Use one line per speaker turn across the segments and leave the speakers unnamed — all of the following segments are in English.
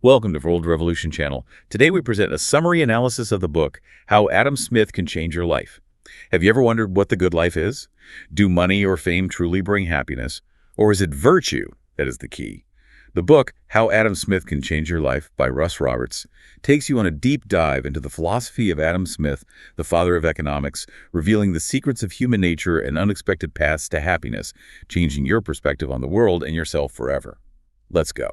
Welcome to World Revolution Channel. Today we present a summary analysis of the book, How Adam Smith Can Change Your Life. Have you ever wondered what the good life is? Do money or fame truly bring happiness? Or is it virtue that is the key? The book, How Adam Smith Can Change Your Life by Russ Roberts, takes you on a deep dive into the philosophy of Adam Smith, the father of economics, revealing the secrets of human nature and unexpected paths to happiness, changing your perspective on the world and yourself forever. Let's go.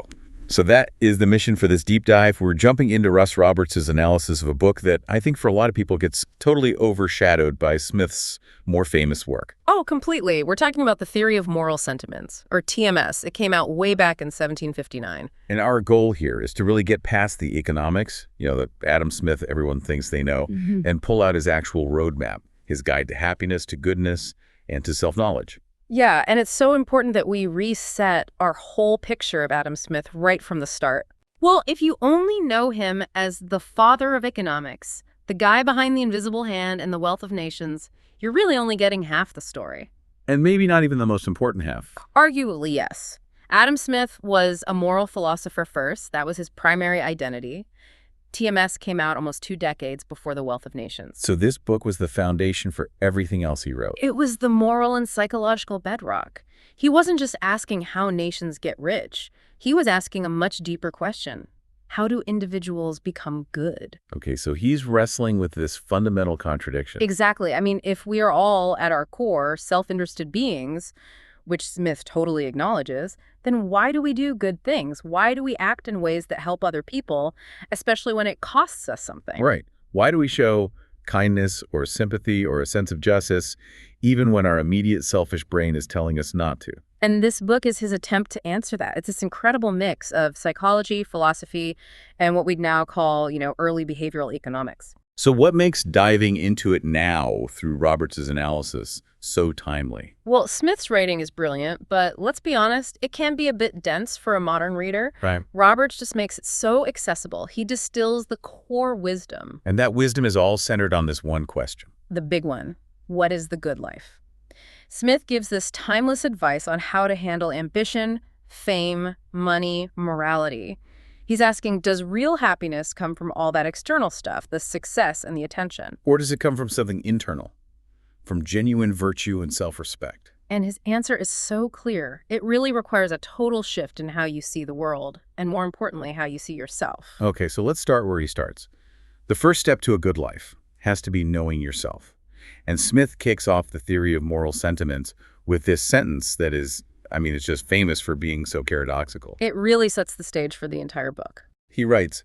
So that is the mission for this deep dive. We're jumping into Russ Roberts' analysis of a book that I think for a lot of people gets totally overshadowed by Smith's more famous work.
Oh, completely. We're talking about the Theory of Moral Sentiments, or TMS. It came out way back in 1759.
And our goal here is to really get past the economics, that Adam Smith, everyone thinks they know, and pull out his actual roadmap, his guide to happiness, to goodness, and to self-knowledge.
Yeah, and it's so important that we reset our whole picture of Adam Smith right from the start. Well, if you only know him as the father of economics, the guy behind the invisible hand and the wealth of nations, you're really only getting half the story.
And maybe not even the most important half.
Arguably, yes. Adam Smith was a moral philosopher first. That was his primary identity. TMS came out almost 2 decades before The Wealth of Nations.
So this book was the foundation for everything else he wrote.
It was the moral and psychological bedrock. He wasn't just asking how nations get rich. He was asking a much deeper question. How do individuals become good?
Okay, so he's wrestling with this fundamental contradiction.
Exactly. I mean, if we are all, at our core, self-interested beings, which Smith totally acknowledges, then why do we do good things? Why do we act in ways that help other people, especially when it costs us something?
Right. Why do we show kindness or sympathy or a sense of justice, even when our immediate selfish brain is telling us not to?
And this book is his attempt to answer that. It's this incredible mix of psychology, philosophy, and what we'd now call, early behavioral economics.
So what makes diving into it now through Roberts' analysis so timely?
Well, Smith's writing is brilliant, but let's be honest, it can be a bit dense for a modern reader.
Right.
Roberts just makes it so accessible. He distills the core wisdom.
And that wisdom is all centered on this one question.
The big one. What is the good life? Smith gives this timeless advice on how to handle ambition, fame, money, morality. He's asking, does real happiness come from all that external stuff, the success and the attention?
Or does it come from something internal, from genuine virtue and self-respect?
And his answer is so clear. It really requires a total shift in how you see the world, and more importantly, how you see yourself.
Okay, so let's start where he starts. The first step to a good life has to be knowing yourself. And Smith kicks off the theory of moral sentiments with this sentence that is, it's just famous for being so paradoxical.
It really sets the stage for the entire book.
He writes,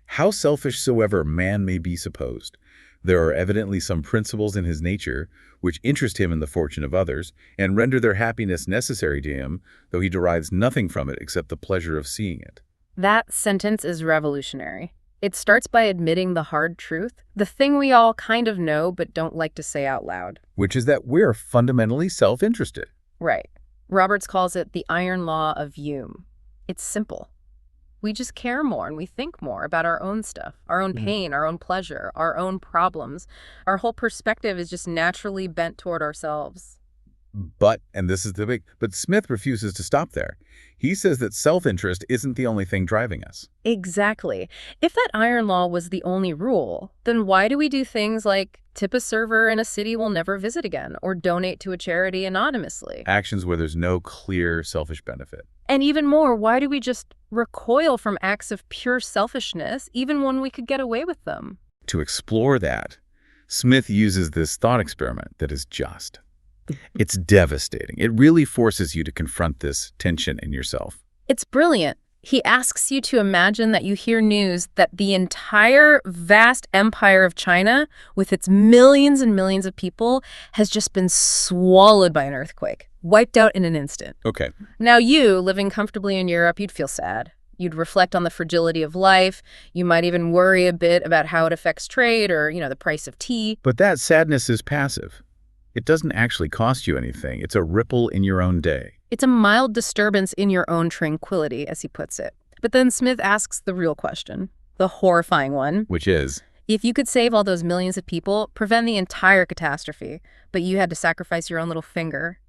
"How selfish soever man may be supposed, there are evidently some principles in his nature which interest him in the fortune of others and render their happiness necessary to him, though he derives nothing from it except the pleasure of seeing it."
That sentence is revolutionary. It starts by admitting the hard truth, the thing we all kind of know but don't like to say out loud.
Which is that we're fundamentally self-interested.
Right. Roberts calls it the iron law of Hume. It's simple. We just care more and we think more about our own stuff, our own pain, our own pleasure, our own problems. Our whole perspective is just naturally bent toward ourselves.
But Smith refuses to stop there. He says that self-interest isn't the only thing driving us.
Exactly. If that iron law was the only rule, then why do we do things like tip a server in a city we'll never visit again, or donate to a charity anonymously?
Actions where there's no clear selfish benefit.
And even more, why do we just recoil from acts of pure selfishness, even when we could get away with them?
To explore that, Smith uses this thought experiment that is just. It's devastating. It really forces you to confront this tension in yourself.
It's brilliant. He asks you to imagine that you hear news that the entire vast empire of China, with its millions and millions of people, has just been swallowed by an earthquake, wiped out in an instant.
Okay.
Now you, living comfortably in Europe, you'd feel sad. You'd reflect on the fragility of life. You might even worry a bit about how it affects trade or, the price of tea.
But that sadness is passive. It doesn't actually cost you anything. It's a ripple in your own day.
It's a mild disturbance in your own tranquility, as he puts it. But then Smith asks the real question, the horrifying one.
Which is?
If you could save all those millions of people, prevent the entire catastrophe, but you had to sacrifice your own little finger,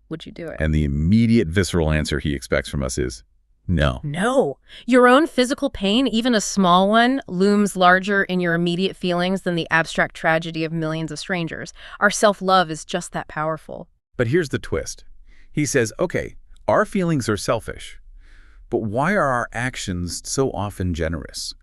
would you do it?
And the immediate visceral answer he expects from us is, No.
No. Your own physical pain, even a small one, looms larger in your immediate feelings than the abstract tragedy of millions of strangers. Our self-love is just that powerful.
But here's the twist. He says, okay, our feelings are selfish, but why are our actions so often generous?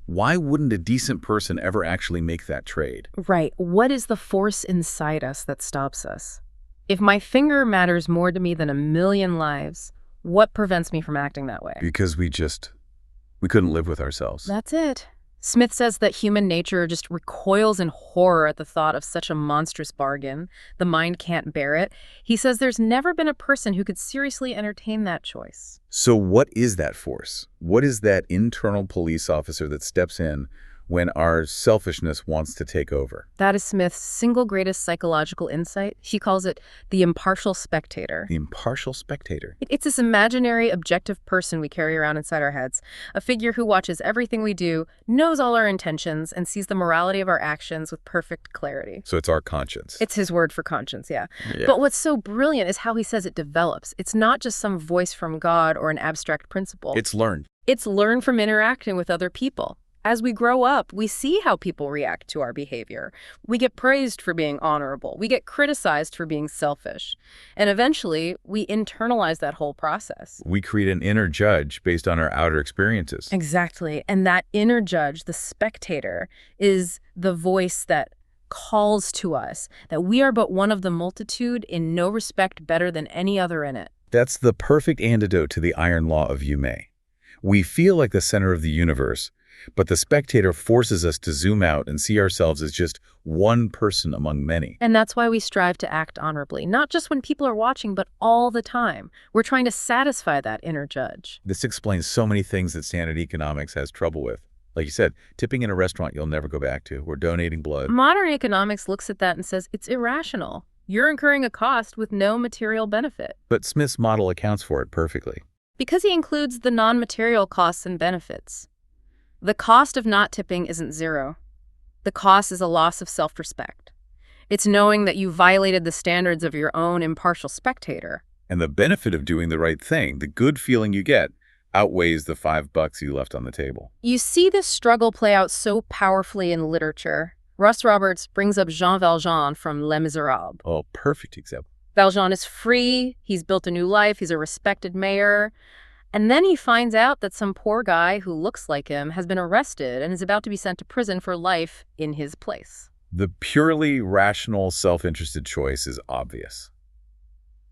Why wouldn't a decent person ever actually make that trade?
Right. What is the force inside us that stops us? If my finger matters more to me than a million lives, what prevents me from acting that way?
Because we couldn't live with ourselves.
That's it. Smith says that human nature just recoils in horror at the thought of such a monstrous bargain. The mind can't bear it. He says there's never been a person who could seriously entertain that choice.
So what is that force? What is that internal police officer that steps in when our selfishness wants to take over?
That is Smith's single greatest psychological insight. He calls it the impartial spectator.
The impartial spectator.
It's this imaginary, objective person we carry around inside our heads, a figure who watches everything we do, knows all our intentions, and sees the morality of our actions with perfect clarity.
So it's our conscience.
It's his word for conscience, yeah. But what's so brilliant is how he says it develops. It's not just some voice from God or an abstract principle.
It's learned.
It's learned from interacting with other people. As we grow up, we see how people react to our behavior. We get praised for being honorable. We get criticized for being selfish. And eventually, we internalize that whole process.
We create an inner judge based on our outer experiences.
Exactly. And that inner judge, the spectator, is the voice that calls to us that we are but one of the multitude, in no respect better than any other in it.
That's the perfect antidote to the iron law of Yume. We feel like the center of the universe, but the spectator forces us to zoom out and see ourselves as just one person among many.
And that's why we strive to act honorably, not just when people are watching, but all the time. We're trying to satisfy that inner judge.
This explains so many things that standard economics has trouble with. Like you said, tipping in a restaurant you'll never go back to, or donating blood.
Modern economics looks at that and says it's irrational. You're incurring a cost with no material benefit.
But Smith's model accounts for it perfectly.
Because he includes the non-material costs and benefits. The cost of not tipping isn't zero. The cost is a loss of self-respect. It's knowing that you violated the standards of your own impartial spectator.
And the benefit of doing the right thing, the good feeling you get, outweighs the $5 you left on the table.
You see this struggle play out so powerfully in literature. Russ Roberts brings up Jean Valjean from Les Miserables.
Oh, perfect example.
Valjean is free, he's built a new life, he's a respected mayor. And then he finds out that some poor guy who looks like him has been arrested and is about to be sent to prison for life in his place.
The purely rational, self-interested choice is obvious.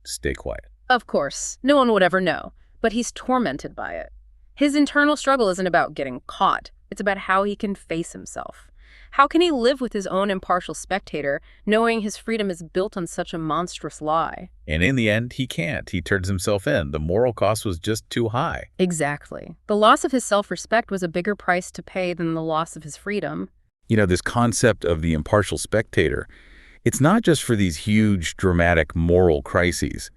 Stay quiet.
Of course, no one would ever know, but he's tormented by it. His internal struggle isn't about getting caught. It's about how he can face himself. How can he live with his own impartial spectator, knowing his freedom is built on such a monstrous lie?
And in the end, he can't. He turns himself in. The moral cost was just too high.
Exactly. The loss of his self-respect was a bigger price to pay than the loss of his freedom.
You know, this concept of the impartial spectator, it's not just for these huge, dramatic moral crises.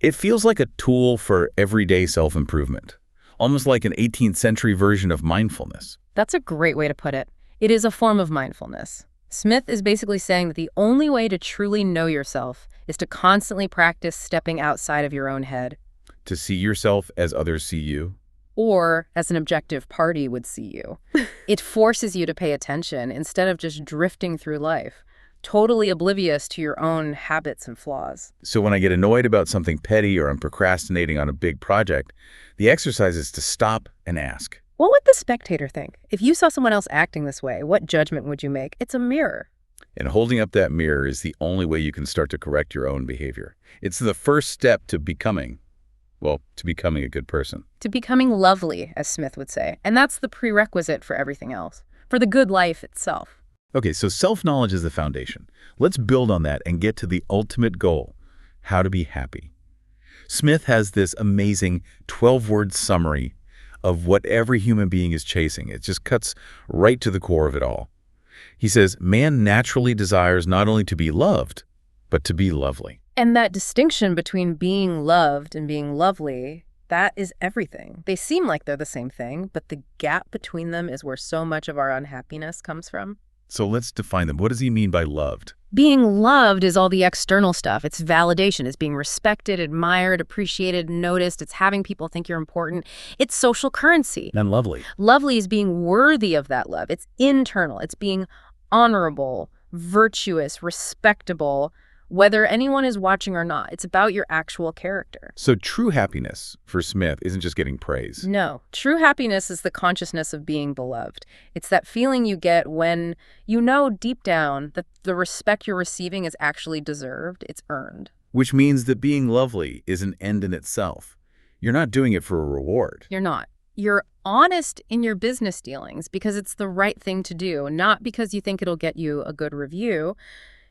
It feels like a tool for everyday self-improvement, almost like an 18th century version of mindfulness.
That's a great way to put it. It is a form of mindfulness. Smith is basically saying that the only way to truly know yourself is to constantly practice stepping outside of your own head.
To see yourself as others see you.
Or as an objective party would see you. It forces you to pay attention instead of just drifting through life, totally oblivious to your own habits and flaws.
So when I get annoyed about something petty or I'm procrastinating on a big project, the exercise is to stop and ask.
What would the spectator think? If you saw someone else acting this way, what judgment would you make? It's a mirror.
And holding up that mirror is the only way you can start to correct your own behavior. It's the first step to becoming a good person.
To becoming lovely, as Smith would say. And that's the prerequisite for everything else, for the good life itself.
Okay, so self-knowledge is the foundation. Let's build on that and get to the ultimate goal, how to be happy. Smith has this amazing 12-word summary of what every human being is chasing. It just cuts right to the core of it all. He says, man naturally desires not only to be loved, but to be lovely.
And that distinction between being loved and being lovely, that is everything. They seem like they're the same thing, but the gap between them is where so much of our unhappiness comes from.
So let's define them. What does he mean by loved?
Being loved is all the external stuff. It's validation. It's being respected, admired, appreciated, noticed. It's having people think you're important. It's social currency.
And lovely.
Lovely is being worthy of that love. It's internal. It's being honorable, virtuous, respectable, whether anyone is watching or not. It's about your actual character.
So true happiness for Smith isn't just getting praise.
No. True happiness is the consciousness of being beloved. It's that feeling you get when you know deep down that the respect you're receiving is actually deserved. It's earned.
Which means that being lovely is an end in itself. You're not doing it for a reward.
You're not. You're honest in your business dealings because it's the right thing to do, not because you think it'll get you a good review.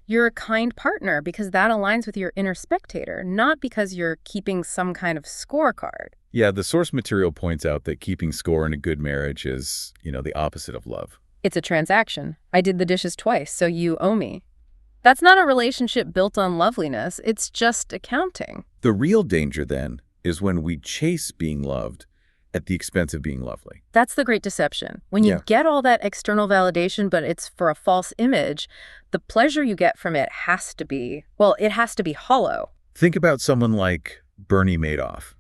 You're a kind partner because that aligns with your inner spectator, not because you're keeping some kind of scorecard.
Yeah, the source material points out that keeping score in a good marriage is, the opposite of love.
It's a transaction. I did the dishes twice, so you owe me. That's not a relationship built on loveliness. It's just accounting.
The real danger, then, is when we chase being loved at the expense of being lovely.
That's the great deception. When you get all that external validation, but it's for a false image, the pleasure you get from it has to be hollow.
Think about someone like Bernie Madoff.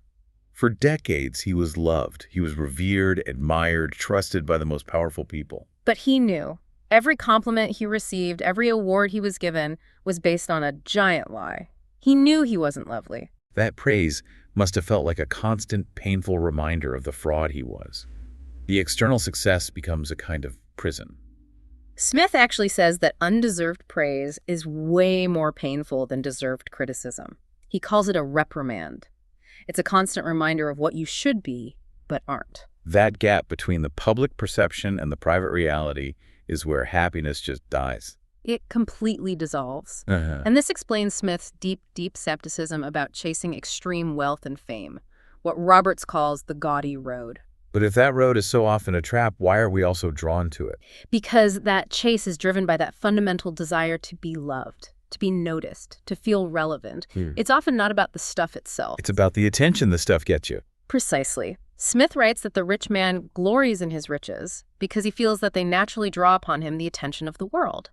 For decades, he was loved. He was revered, admired, trusted by the most powerful people.
But he knew. Every compliment he received, every award he was given, was based on a giant lie. He knew he wasn't lovely.
That praise must have felt like a constant, painful reminder of the fraud he was. The external success becomes a kind of prison.
Smith actually says that undeserved praise is way more painful than deserved criticism. He calls it a reprimand. It's a constant reminder of what you should be, but aren't.
That gap between the public perception and the private reality is where happiness just dies.
It completely dissolves. And this explains Smith's deep, deep skepticism about chasing extreme wealth and fame, what Roberts calls the gaudy road.
But if that road is so often a trap, why are we also drawn to it?
Because that chase is driven by that fundamental desire to be loved, to be noticed, to feel relevant. It's often not about the stuff itself.
It's about the attention the stuff gets you.
Precisely. Smith writes that the rich man glories in his riches because he feels that they naturally draw upon him the attention of the world.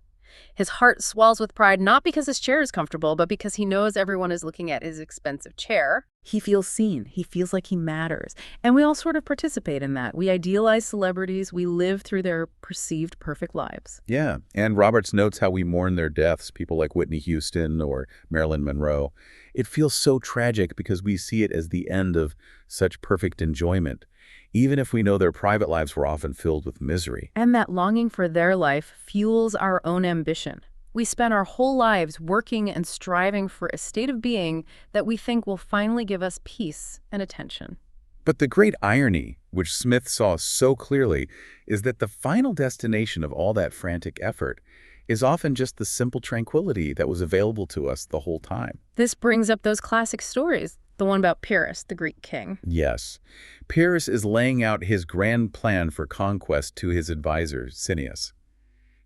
His heart swells with pride not because his chair is comfortable, but because he knows everyone is looking at his expensive chair. He feels seen. He feels like he matters. And we all sort of participate in that. We idealize celebrities. We live through their perceived perfect lives.
Yeah, and Roberts notes how we mourn their deaths, people like Whitney Houston or Marilyn Monroe. It feels so tragic because we see it as the end of such perfect enjoyment, even if we know their private lives were often filled with misery.
And that longing for their life fuels our own ambition. We spend our whole lives working and striving for a state of being that we think will finally give us peace and attention.
But the great irony, which Smith saw so clearly, is that the final destination of all that frantic effort is often just the simple tranquility that was available to us the whole time.
This brings up those classic stories, the one about Pyrrhus, the Greek king.
Yes. Pyrrhus is laying out his grand plan for conquest to his advisor, Cineas.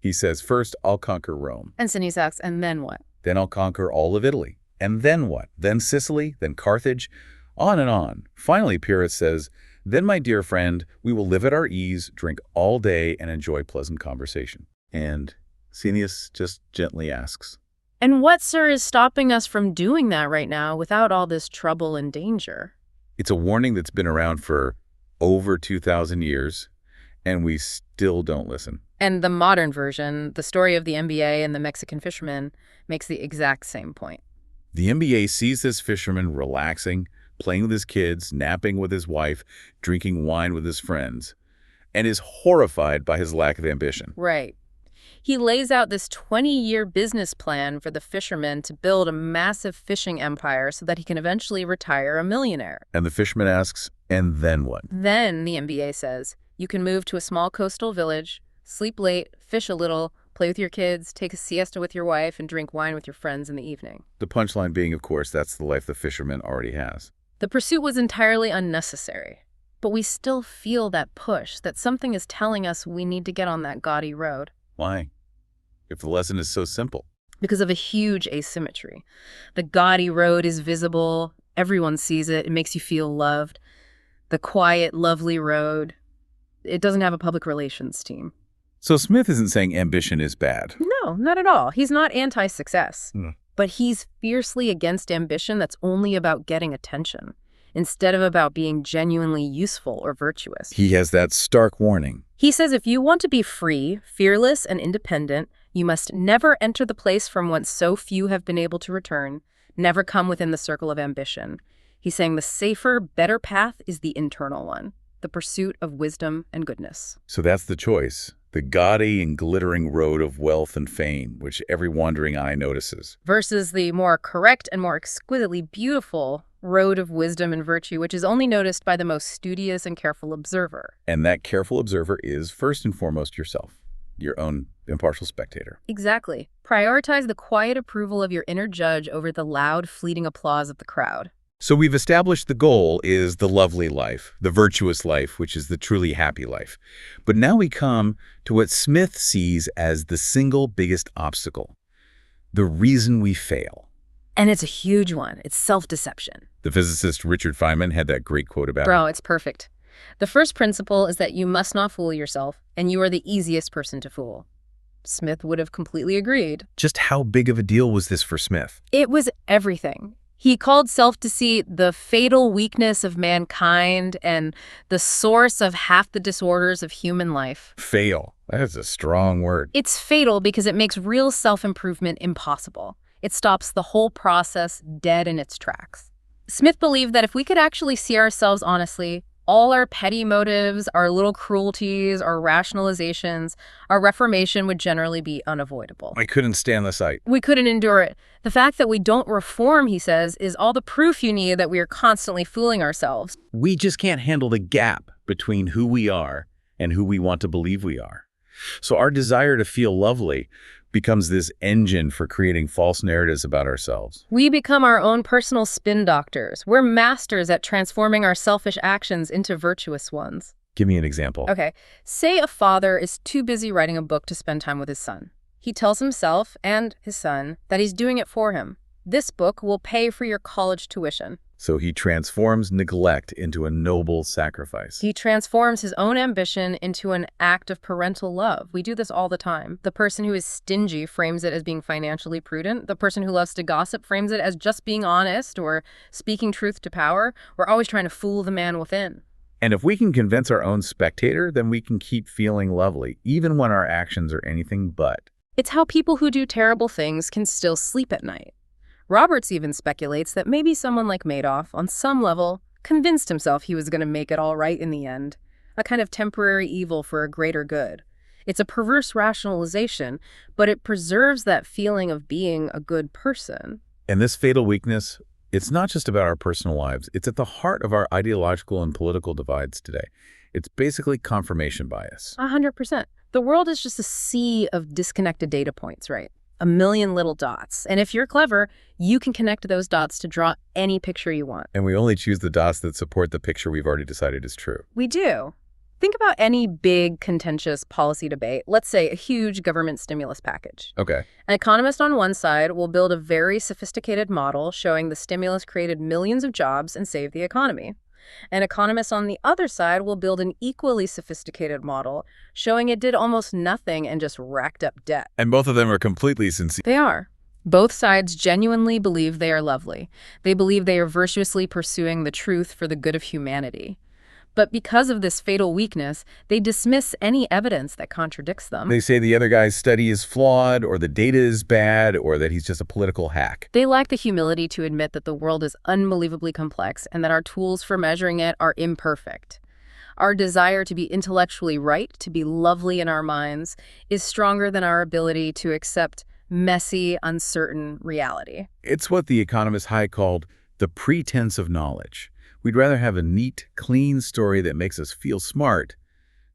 He says, first, I'll conquer Rome.
And Cineas asks, and then what?
Then I'll conquer all of Italy. And then what? Then Sicily, then Carthage, on and on. Finally, Pyrrhus says, then, my dear friend, we will live at our ease, drink all day, and enjoy pleasant conversation. And Cineas just gently asks,
and what, sir, is stopping us from doing that right now without all this trouble and danger?
It's a warning that's been around for over 2,000 years, and we still don't listen.
And the modern version, the story of the NBA and the Mexican fisherman, makes the exact same point.
The NBA sees this fisherman relaxing, playing with his kids, napping with his wife, drinking wine with his friends, and is horrified by his lack of ambition.
Right. He lays out this 20-year business plan for the fisherman to build a massive fishing empire so that he can eventually retire a millionaire.
And the fisherman asks, and then what?
Then, the NBA says, you can move to a small coastal village, sleep late, fish a little, play with your kids, take a siesta with your wife, and drink wine with your friends in the evening.
The punchline being, of course, that's the life the fisherman already has.
The pursuit was entirely unnecessary, but we still feel that push, that something is telling us we need to get on that gaudy road.
Why? If the lesson is so simple.
Because of a huge asymmetry. The gaudy road is visible, everyone sees it, it makes you feel loved. The quiet, lovely road, it doesn't have a public relations team.
So Smith isn't saying ambition is bad.
No, not at all. He's not anti-success.
Hmm.
But he's fiercely against ambition that's only about getting attention, instead of about being genuinely useful or virtuous.
He has that stark warning.
He says if you want to be free, fearless, and independent, you must never enter the place from whence so few have been able to return, never come within the circle of ambition. He's saying the safer, better path is the internal one, the pursuit of wisdom and goodness.
So that's the choice. The gaudy and glittering road of wealth and fame, which every wandering eye notices.
Versus the more correct and more exquisitely beautiful road of wisdom and virtue, which is only noticed by the most studious and careful observer.
And that careful observer is, first and foremost, yourself, your own impartial spectator.
Exactly. Prioritize the quiet approval of your inner judge over the loud, fleeting applause of the crowd.
So we've established the goal is the lovely life, the virtuous life, which is the truly happy life. But now we come to what Smith sees as the single biggest obstacle, the reason we fail.
And it's a huge one. It's self-deception.
The physicist Richard Feynman had that great quote about
Bro, it's perfect. The first principle is that you must not fool yourself, and you are the easiest person to fool. Smith would have completely agreed.
Just how big of a deal was this for Smith?
It was everything. He called self-deceit the fatal weakness of mankind and the source of half the disorders of human life.
Fail. That's a strong word.
It's fatal because it makes real self-improvement impossible. It stops the whole process dead in its tracks. Smith believed that if we could actually see ourselves honestly, all our petty motives, our little cruelties, our rationalizations, our reformation would generally be unavoidable.
I couldn't stand the sight.
We couldn't endure it. The fact that we don't reform, he says, is all the proof you need that we are constantly fooling ourselves.
We just can't handle the gap between who we are and who we want to believe we are. So our desire to feel lovely becomes this engine for creating false narratives about ourselves.
We become our own personal spin doctors. We're masters at transforming our selfish actions into virtuous ones.
Give me an example.
Okay, say a father is too busy writing a book to spend time with his son. He tells himself and his son that he's doing it for him. This book will pay for your college tuition.
So he transforms neglect into a noble sacrifice.
He transforms his own ambition into an act of parental love. We do this all the time. The person who is stingy frames it as being financially prudent. The person who loves to gossip frames it as just being honest or speaking truth to power. We're always trying to fool the man within.
And if we can convince our own spectator, then we can keep feeling lovely, even when our actions are anything but.
It's how people who do terrible things can still sleep at night. Roberts even speculates that maybe someone like Madoff, on some level, convinced himself he was going to make it all right in the end, a kind of temporary evil for a greater good. It's a perverse rationalization, but it preserves that feeling of being a good person.
And this fatal weakness, it's not just about our personal lives. It's at the heart of our ideological and political divides today. It's basically confirmation bias.
100%. The world is just a sea of disconnected data points, right? A million little dots. And if you're clever, you can connect those dots to draw any picture you want.
And we only choose the dots that support the picture we've already decided is true.
We do. Think about any big, contentious policy debate, let's say a huge government stimulus package.
Okay.
An economist on one side will build a very sophisticated model showing the stimulus created millions of jobs and saved the economy. An economist on the other side will build an equally sophisticated model showing it did almost nothing and just racked up debt.
And both of them are completely sincere.
They are. Both sides genuinely believe they are lovely. They believe they are virtuously pursuing the truth for the good of humanity. But because of this fatal weakness, they dismiss any evidence that contradicts them.
They say the other guy's study is flawed, or the data is bad, or that he's just a political hack.
They lack the humility to admit that the world is unbelievably complex and that our tools for measuring it are imperfect. Our desire to be intellectually right, to be lovely in our minds, is stronger than our ability to accept messy, uncertain reality.
It's what the economist Hayek called the pretense of knowledge. We'd rather have a neat, clean story that makes us feel smart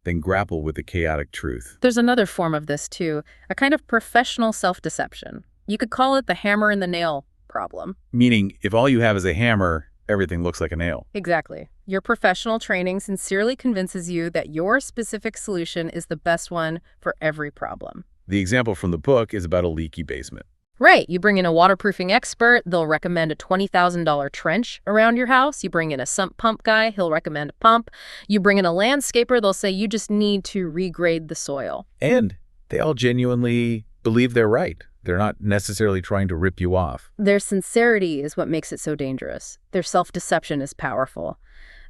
than grapple with the chaotic truth.
There's another form of this, too, a kind of professional self-deception. You could call it the hammer and the nail problem.
Meaning, if all you have is a hammer, everything looks like a nail.
Exactly. Your professional training sincerely convinces you that your specific solution is the best one for every problem.
The example from the book is about a leaky basement.
Right. You bring in a waterproofing expert, they'll recommend a $20,000 trench around your house. You bring in a sump pump guy, he'll recommend a pump. You bring in a landscaper, they'll say you just need to regrade the soil.
And they all genuinely believe they're right. They're not necessarily trying to rip you off.
Their sincerity is what makes it so dangerous. Their self-deception is powerful.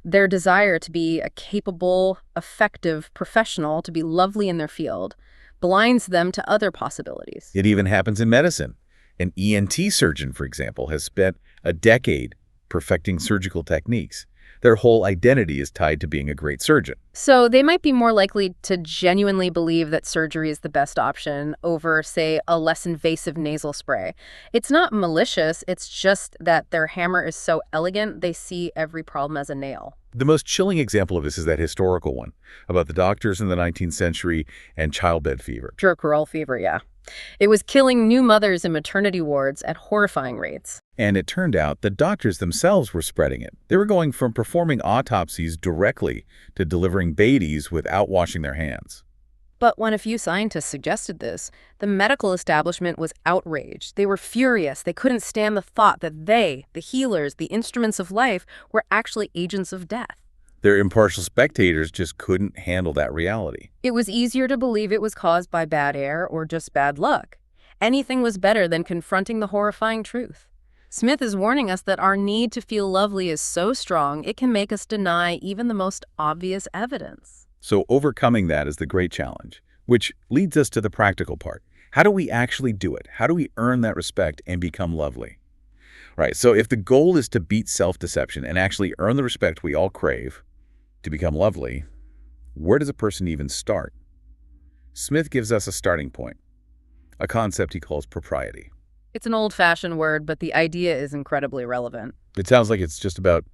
Their desire to be a capable, effective professional, to be lovely in their field, blinds them to other possibilities.
It even happens in medicine. An ENT surgeon, for example, has spent a decade perfecting surgical techniques. Their whole identity is tied to being a great surgeon.
So they might be more likely to genuinely believe that surgery is the best option over, say, a less invasive nasal spray. It's not malicious, it's just that their hammer is so elegant, they see every problem as a nail.
The most chilling example of this is that historical one about the doctors in the 19th century and childbed fever.
Puerperal fever, yeah. It was killing new mothers in maternity wards at horrifying rates.
And it turned out the doctors themselves were spreading it. They were going from performing autopsies directly to delivering babies without washing their hands.
But when a few scientists suggested this, the medical establishment was outraged. They were furious. They couldn't stand the thought that they, the healers, the instruments of life, were actually agents of death.
Their impartial spectators just couldn't handle that reality.
It was easier to believe it was caused by bad air or just bad luck. Anything was better than confronting the horrifying truth. Smith is warning us that our need to feel lovely is so strong it can make us deny even the most obvious evidence.
So overcoming that is the great challenge, which leads us to the practical part. How do we actually do it? How do we earn that respect and become lovely? Right, so if the goal is to beat self-deception and actually earn the respect we all crave to become lovely, where does a person even start? Smith gives us a starting point, a concept he calls propriety.
It's an old-fashioned word, but the idea is incredibly relevant.
It sounds like it's just about,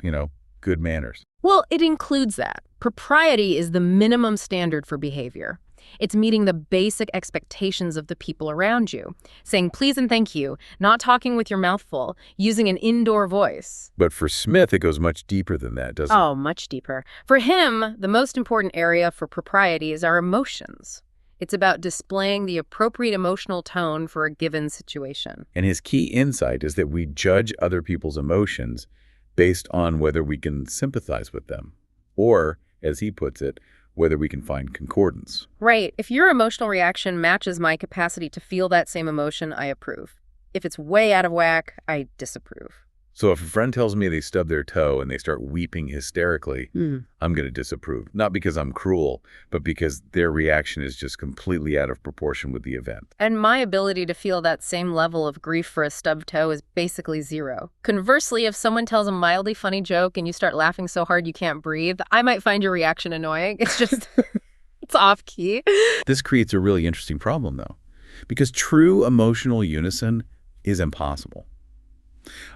good manners.
Well, it includes that. Propriety is the minimum standard for behavior. It's meeting the basic expectations of the people around you, saying please and thank you, not talking with your mouth full, using an indoor voice.
But for Smith, it goes much deeper than that, doesn't it?
Oh, much deeper. For him, the most important area for propriety is our emotions. It's about displaying the appropriate emotional tone for a given situation.
And his key insight is that we judge other people's emotions based on whether we can sympathize with them, or, as he puts it, whether we can find concordance.
Right. If your emotional reaction matches my capacity to feel that same emotion, I approve. If it's way out of whack, I disapprove.
So if a friend tells me they stub their toe and they start weeping hysterically, I'm going to disapprove. Not because I'm cruel, but because their reaction is just completely out of proportion with the event.
And my ability to feel that same level of grief for a stubbed toe is basically zero. Conversely, if someone tells a mildly funny joke and you start laughing so hard you can't breathe, I might find your reaction annoying. It's just, it's off-key.
This creates a really interesting problem, though, because true emotional unison is impossible.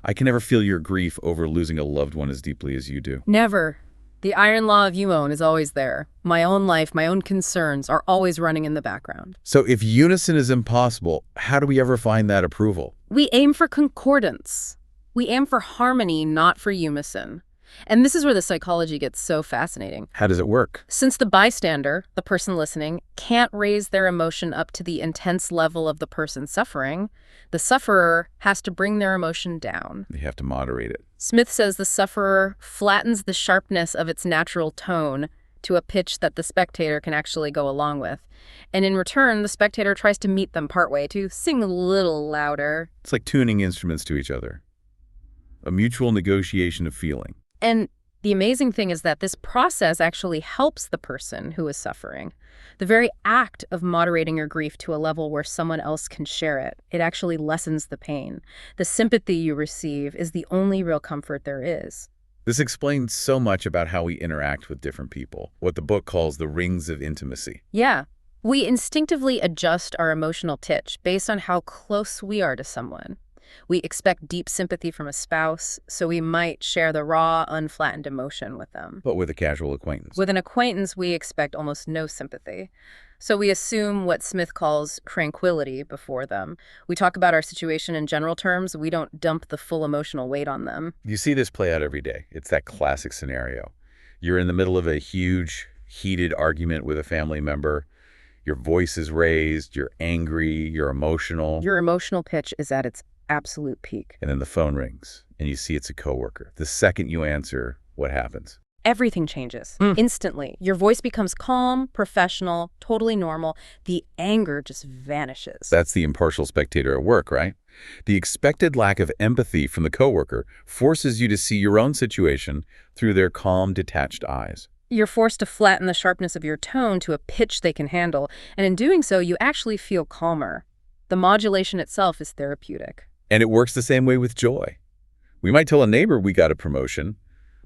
I can never feel your grief over losing a loved one as deeply as you do.
Never. The iron law of Yuon is always there. My own life, my own concerns are always running in the background.
So if unison is impossible, how do we ever find that approval?
We aim for concordance. We aim for harmony, not for unison. And this is where the psychology gets so fascinating.
How does it work?
Since the bystander, the person listening, can't raise their emotion up to the intense level of the person suffering, the sufferer has to bring their emotion down.
You have to moderate it.
Smith says the sufferer flattens the sharpness of its natural tone to a pitch that the spectator can actually go along with. And in return, the spectator tries to meet them partway, to sing a little louder.
It's like tuning instruments to each other. A mutual negotiation of feeling.
And the amazing thing is that this process actually helps the person who is suffering. The very act of moderating your grief to a level where someone else can share it, it actually lessens the pain. The sympathy you receive is the only real comfort there is.
This explains so much about how we interact with different people, what the book calls the rings of intimacy.
Yeah. We instinctively adjust our emotional pitch based on how close we are to someone. We expect deep sympathy from a spouse, so we might share the raw, unflattened emotion with them.
But with a casual acquaintance.
With an acquaintance, we expect almost no sympathy. So we assume what Smith calls tranquility before them. We talk about our situation in general terms. We don't dump the full emotional weight on them.
You see this play out every day. It's that classic scenario. You're in the middle of a huge, heated argument with a family member. Your voice is raised, you're angry, you're emotional.
Your emotional pitch is at its absolute peak.
And then the phone rings, and you see it's a coworker. The second you answer, what happens?
Everything changes instantly. Your voice becomes calm, professional, totally normal. The anger just vanishes.
That's the impartial spectator at work, right? The expected lack of empathy from the coworker forces you to see your own situation through their calm, detached eyes.
You're forced to flatten the sharpness of your tone to a pitch they can handle, and in doing so, you actually feel calmer. The modulation itself is therapeutic.
And it works the same way with joy. We might tell a neighbor we got a promotion,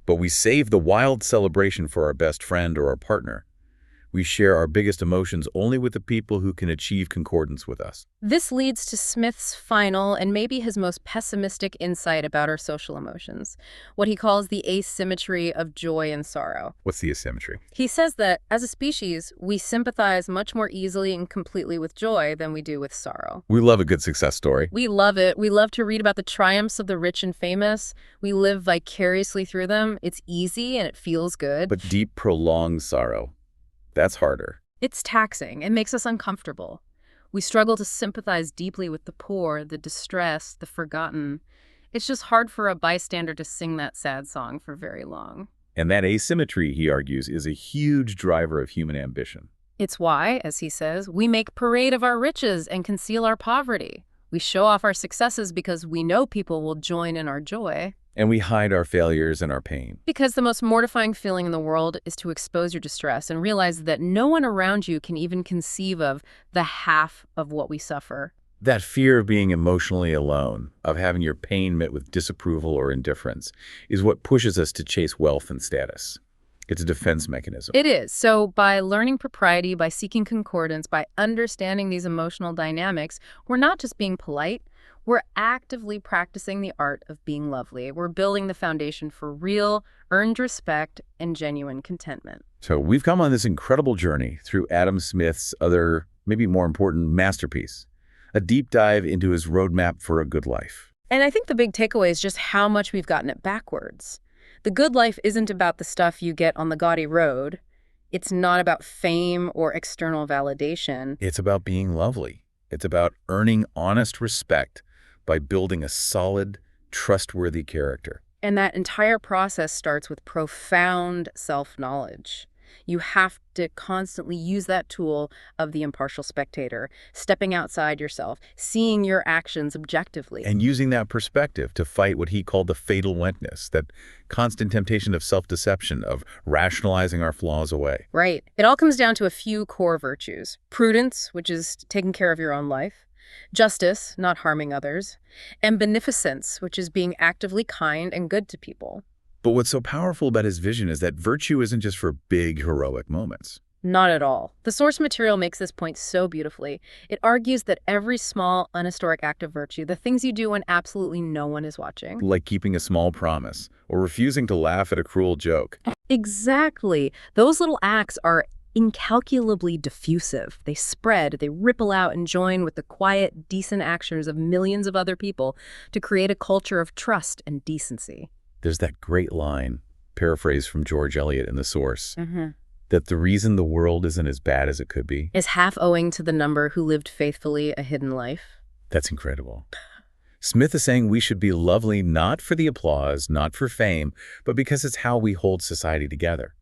but we save the wild celebration for our best friend or our partner. We share our biggest emotions only with the people who can achieve concordance with us.
This leads to Smith's final and maybe his most pessimistic insight about our social emotions, what he calls the asymmetry of joy and sorrow.
What's the asymmetry?
He says that, as a species, we sympathize much more easily and completely with joy than we do with sorrow.
We love a good success story.
We love it. We love to read about the triumphs of the rich and famous. We live vicariously through them. It's easy and it feels good.
But deep, prolonged sorrow, that's harder.
It's taxing. It makes us uncomfortable. We struggle to sympathize deeply with the poor, the distressed, the forgotten. It's just hard for a bystander to sing that sad song for very long.
And that asymmetry, he argues, is a huge driver of human ambition.
It's why, as he says, we make parade of our riches and conceal our poverty. We show off our successes because we know people will join in our joy.
And we hide our failures and our pain.
Because the most mortifying feeling in the world is to expose your distress and realize that no one around you can even conceive of the half of what we suffer.
That fear of being emotionally alone, of having your pain met with disapproval or indifference, is what pushes us to chase wealth and status. It's a defense mechanism.
It is. So by learning propriety, by seeking concordance, by understanding these emotional dynamics, we're not just being polite. We're actively practicing the art of being lovely. We're building the foundation for real, earned respect and genuine contentment.
So we've come on this incredible journey through Adam Smith's other, maybe more important, masterpiece, a deep dive into his roadmap for a good life.
And I think the big takeaway is just how much we've gotten it backwards. The good life isn't about the stuff you get on the gaudy road. It's not about fame or external validation.
It's about being lovely. It's about earning honest respect by building a solid, trustworthy character.
And that entire process starts with profound self-knowledge. You have to constantly use that tool of the impartial spectator, stepping outside yourself, seeing your actions objectively.
And using that perspective to fight what he called the fatal wentness, that constant temptation of self-deception, of rationalizing our flaws away.
Right. It all comes down to a few core virtues. Prudence, which is taking care of your own life. Justice, not harming others. And beneficence, which is being actively kind and good to people.
But what's so powerful about his vision is that virtue isn't just for big, heroic moments.
Not at all. The source material makes this point so beautifully. It argues that every small, unhistoric act of virtue, the things you do when absolutely no one is watching.
Like keeping a small promise, or refusing to laugh at a cruel joke.
Exactly. Those little acts are incalculably diffusive. They spread, they ripple out and join with the quiet, decent actions of millions of other people to create a culture of trust and decency.
There's that great line, paraphrased from George Eliot in The Source, that the reason the world isn't as bad as it could be
is half owing to the number who lived faithfully a hidden life.
That's incredible. Smith is saying we should be lovely not for the applause, not for fame, but because it's how we hold society together.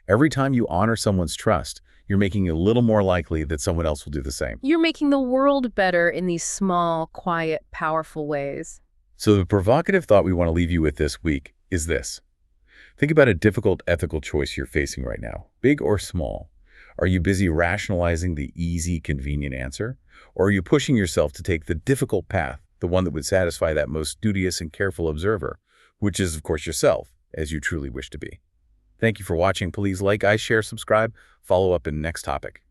Every time you honor someone's trust, you're making it a little more likely that someone else will do the same.
You're making the world better in these small, quiet, powerful ways.
So the provocative thought we want to leave you with this week is this. Think about a difficult ethical choice you're facing right now, big or small. Are you busy rationalizing the easy, convenient answer? Or are you pushing yourself to take the difficult path, the one that would satisfy that most studious and careful observer, which is, of course, yourself, as you truly wish to be? Thank you for watching. Please like, share, subscribe, follow up in the next topic.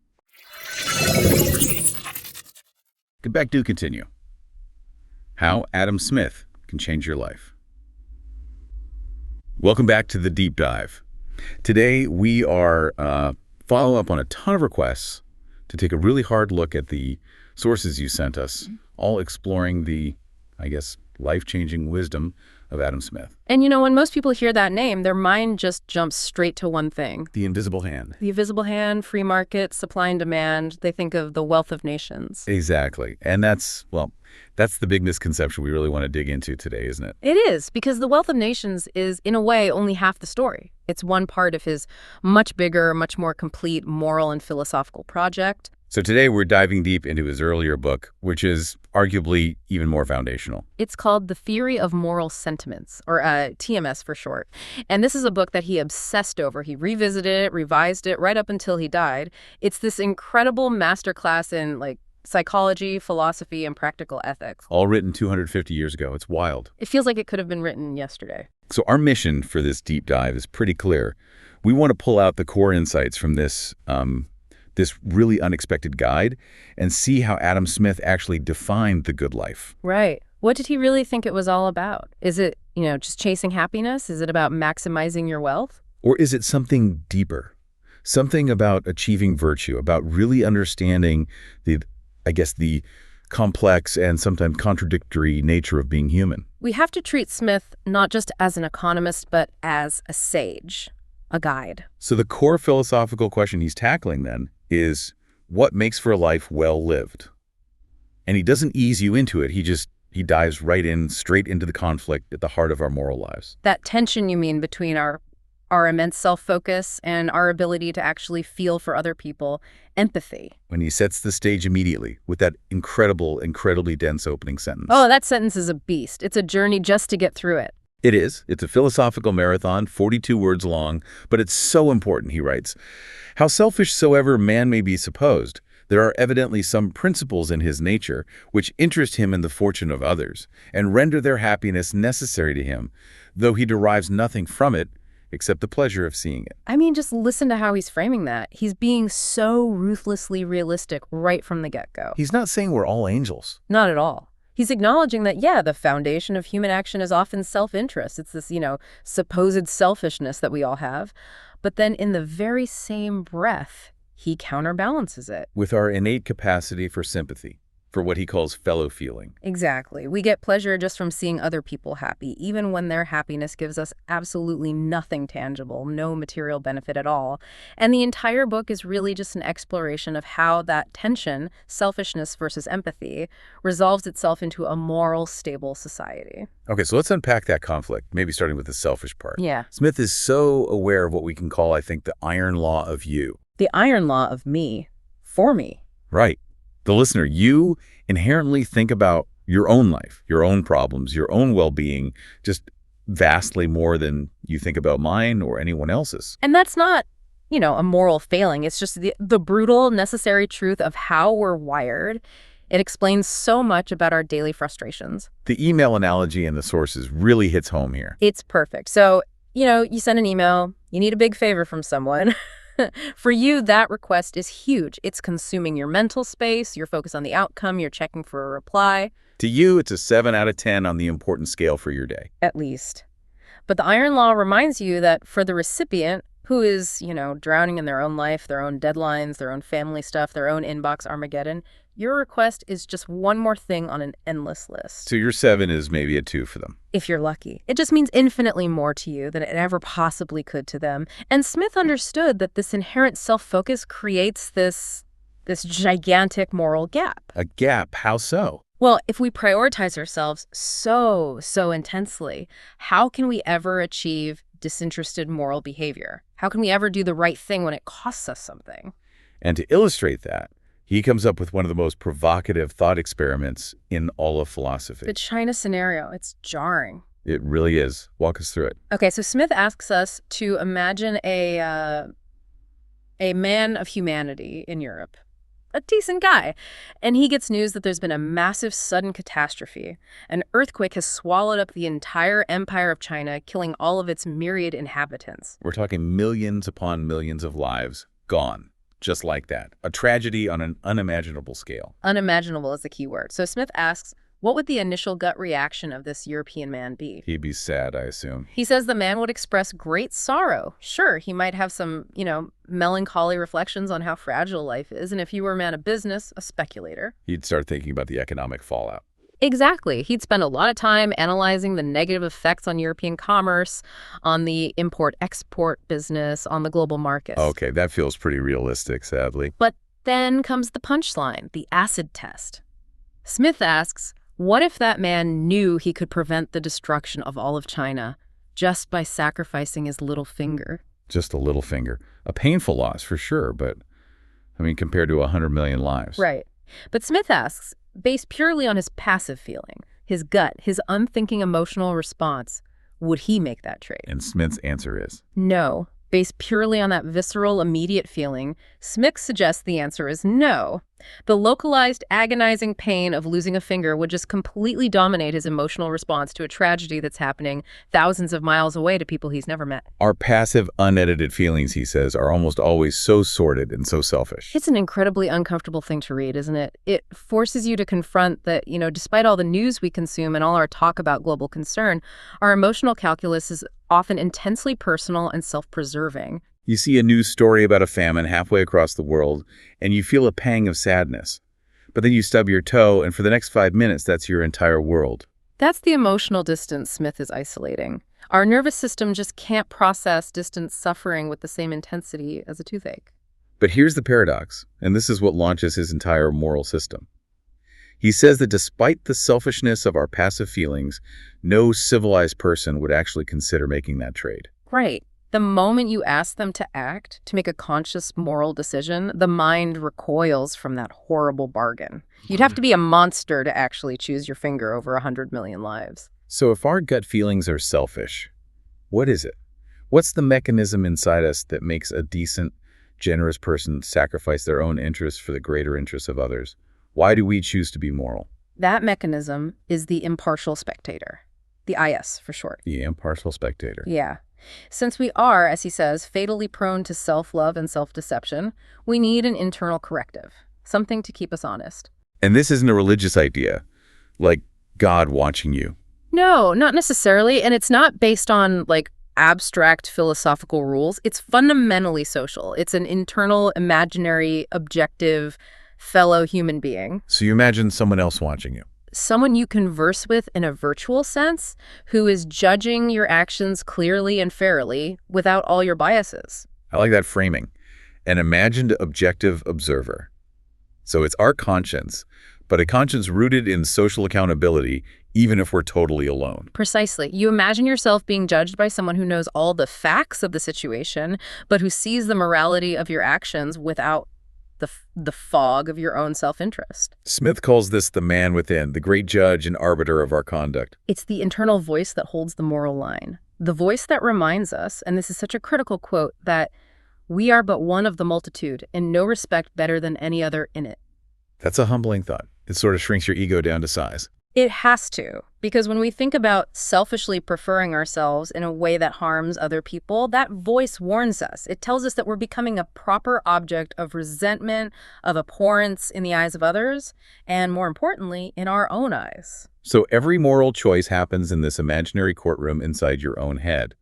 Get back to continue. How Adam Smith can change your life. Welcome back to the deep dive. Today we are follow up on a ton of requests to take a really hard look at the sources you sent us, all exploring the, I guess, life-changing wisdom of Adam Smith.
And when most people hear that name, their mind just jumps straight to one thing.
The invisible hand.
The invisible hand, free market, supply and demand. They think of the wealth of nations.
Exactly. And that's the big misconception we really want to dig into today, isn't it?
It is, because the wealth of nations is, in a way, only half the story. It's one part of his much bigger, much more complete moral and philosophical project.
So today we're diving deep into his earlier book, which is arguably even more foundational.
It's called The Theory of Moral Sentiments, or TMS for short. And this is a book that he obsessed over. He revisited it, revised it, right up until he died. It's this incredible masterclass in, psychology, philosophy, and practical ethics.
All written 250 years ago. It's wild.
It feels like it could have been written yesterday.
So our mission for this deep dive is pretty clear. We want to pull out the core insights from this really unexpected guide and see how Adam Smith actually defined the good life.
Right. What did he really think it was all about? Is it, just chasing happiness? Is it about maximizing your wealth?
Or is it something deeper? Something about achieving virtue, about really understanding the complex and sometimes contradictory nature of being human.
We have to treat Smith not just as an economist, but as a sage, a guide.
So the core philosophical question he's tackling then is, what makes for a life well lived? And he doesn't ease you into it. He dives straight into the conflict at the heart of our moral lives.
That tension, you mean, between our immense self-focus and our ability to actually feel for other people, empathy.
When he sets the stage immediately with that incredibly dense opening sentence.
Oh, that sentence is a beast. It's a journey just to get through it.
It is. It's a philosophical marathon, 42 words long, but it's so important, he writes. How selfish soever man may be supposed, there are evidently some principles in his nature which interest him in the fortune of others, and render their happiness necessary to him, though he derives nothing from it, except the pleasure of seeing it.
I mean, just listen to how he's framing that. He's being so ruthlessly realistic right from the get-go.
He's not saying we're all angels.
Not at all. He's acknowledging that, yeah, the foundation of human action is often self-interest. It's this, supposed selfishness that we all have. But then in the very same breath, he counterbalances it.
With our innate capacity for sympathy, for what he calls fellow feeling.
Exactly. We get pleasure just from seeing other people happy, even when their happiness gives us absolutely nothing tangible, no material benefit at all. And the entire book is really just an exploration of how that tension, selfishness versus empathy, resolves itself into a moral, stable society.
Okay, so let's unpack that conflict, maybe starting with the selfish part.
Yeah.
Smith is so aware of what we can call, I think, the iron law of you.
The iron law of me, for me.
Right. The listener, you inherently think about your own life, your own problems, your own well-being, just vastly more than you think about mine or anyone else's.
And that's not, a moral failing. It's just the brutal, necessary truth of how we're wired. It explains so much about our daily frustrations.
The email analogy in the sources really hits home here.
It's perfect. So, you send an email, you need a big favor from someone. For you, that request is huge. It's consuming your mental space, you're focused on the outcome, you're checking for a reply.
To you, it's a 7 out of 10 on the important scale for your day.
At least. But the iron law reminds you that for the recipient, who is, drowning in their own life, their own deadlines, their own family stuff, their own inbox Armageddon, your request is just one more thing on an endless list.
So your 7 is maybe a 2 for them.
If you're lucky. It just means infinitely more to you than it ever possibly could to them. And Smith understood that this inherent self-focus creates this gigantic moral gap.
A gap? How so?
Well, if we prioritize ourselves so intensely, how can we ever achieve disinterested moral behavior? How can we ever do the right thing when it costs us something?
And to illustrate that, he comes up with one of the most provocative thought experiments in all of philosophy.
The China scenario, it's jarring.
It really is. Walk us through it.
Okay, so Smith asks us to imagine a man of humanity in Europe, a decent guy, and he gets news that there's been a massive sudden catastrophe. An earthquake has swallowed up the entire empire of China, killing all of its myriad inhabitants.
We're talking millions upon millions of lives gone. Just like that. A tragedy on an unimaginable scale.
Unimaginable is the key word. So Smith asks, what would the initial gut reaction of this European man be?
He'd be sad, I assume.
He says the man would express great sorrow. Sure, he might have some, melancholy reflections on how fragile life is. And if you were a man of business, a speculator.
He'd start thinking about the economic fallout.
Exactly. He'd spend a lot of time analyzing the negative effects on European commerce, on the import-export business, on the global markets.
Okay, that feels pretty realistic, sadly.
But then comes the punchline, the acid test. Smith asks, what if that man knew he could prevent the destruction of all of China just by sacrificing his little finger?
Just a little finger. A painful loss, for sure, but, I mean, compared to 100 million lives.
Right. But Smith asks, based purely on his passive feeling, his gut, his unthinking emotional response, would he make that trade?
And Smith's answer is?
No. Based purely on that visceral, immediate feeling, Smith suggests the answer is no. The localized, agonizing pain of losing a finger would just completely dominate his emotional response to a tragedy that's happening thousands of miles away to people he's never met.
Our passive, unedited feelings, he says, are almost always so sordid and so selfish.
It's an incredibly uncomfortable thing to read, isn't it? It forces you to confront that, despite all the news we consume and all our talk about global concern, our emotional calculus is often intensely personal and self-preserving.
You see a news story about a famine halfway across the world, and you feel a pang of sadness. But then you stub your toe, and for the next 5 minutes, that's your entire world.
That's the emotional distance Smith is isolating. Our nervous system just can't process distant suffering with the same intensity as a toothache.
But here's the paradox, and this is what launches his entire moral system. He says that despite the selfishness of our passive feelings, no civilized person would actually consider making that trade.
Right. The moment you ask them to act, to make a conscious moral decision, the mind recoils from that horrible bargain. You'd have to be a monster to actually choose your finger over 100 million lives.
So if our gut feelings are selfish, what is it? What's the mechanism inside us that makes a decent, generous person sacrifice their own interests for the greater interests of others? Why do we choose to be moral?
That mechanism is the impartial spectator. The IS for short.
The impartial spectator.
Yeah. Since we are, as he says, fatally prone to self-love and self-deception, we need an internal corrective, something to keep us honest.
And this isn't a religious idea, like God watching you.
No, not necessarily, and it's not based on, abstract philosophical rules. It's fundamentally social. It's an internal, imaginary, objective, fellow human being.
So you imagine someone else watching you.
Someone you converse with in a virtual sense who is judging your actions clearly and fairly without all your biases.
I like that framing. An imagined objective observer. So it's our conscience, but a conscience rooted in social accountability, even if we're totally alone.
Precisely. You imagine yourself being judged by someone who knows all the facts of the situation, but who sees the morality of your actions without the fog of your own self-interest.
Smith calls this the man within, the great judge and arbiter of our conduct.
It's the internal voice that holds the moral line. The voice that reminds us, and this is such a critical quote, that we are but one of the multitude, in no respect better than any other in it.
That's a humbling thought. It sort of shrinks your ego down to size.
It has to, because when we think about selfishly preferring ourselves in a way that harms other people, that voice warns us. It tells us that we're becoming a proper object of resentment, of abhorrence in the eyes of others, and more importantly, in our own eyes.
So every moral choice happens in this imaginary courtroom inside your own head.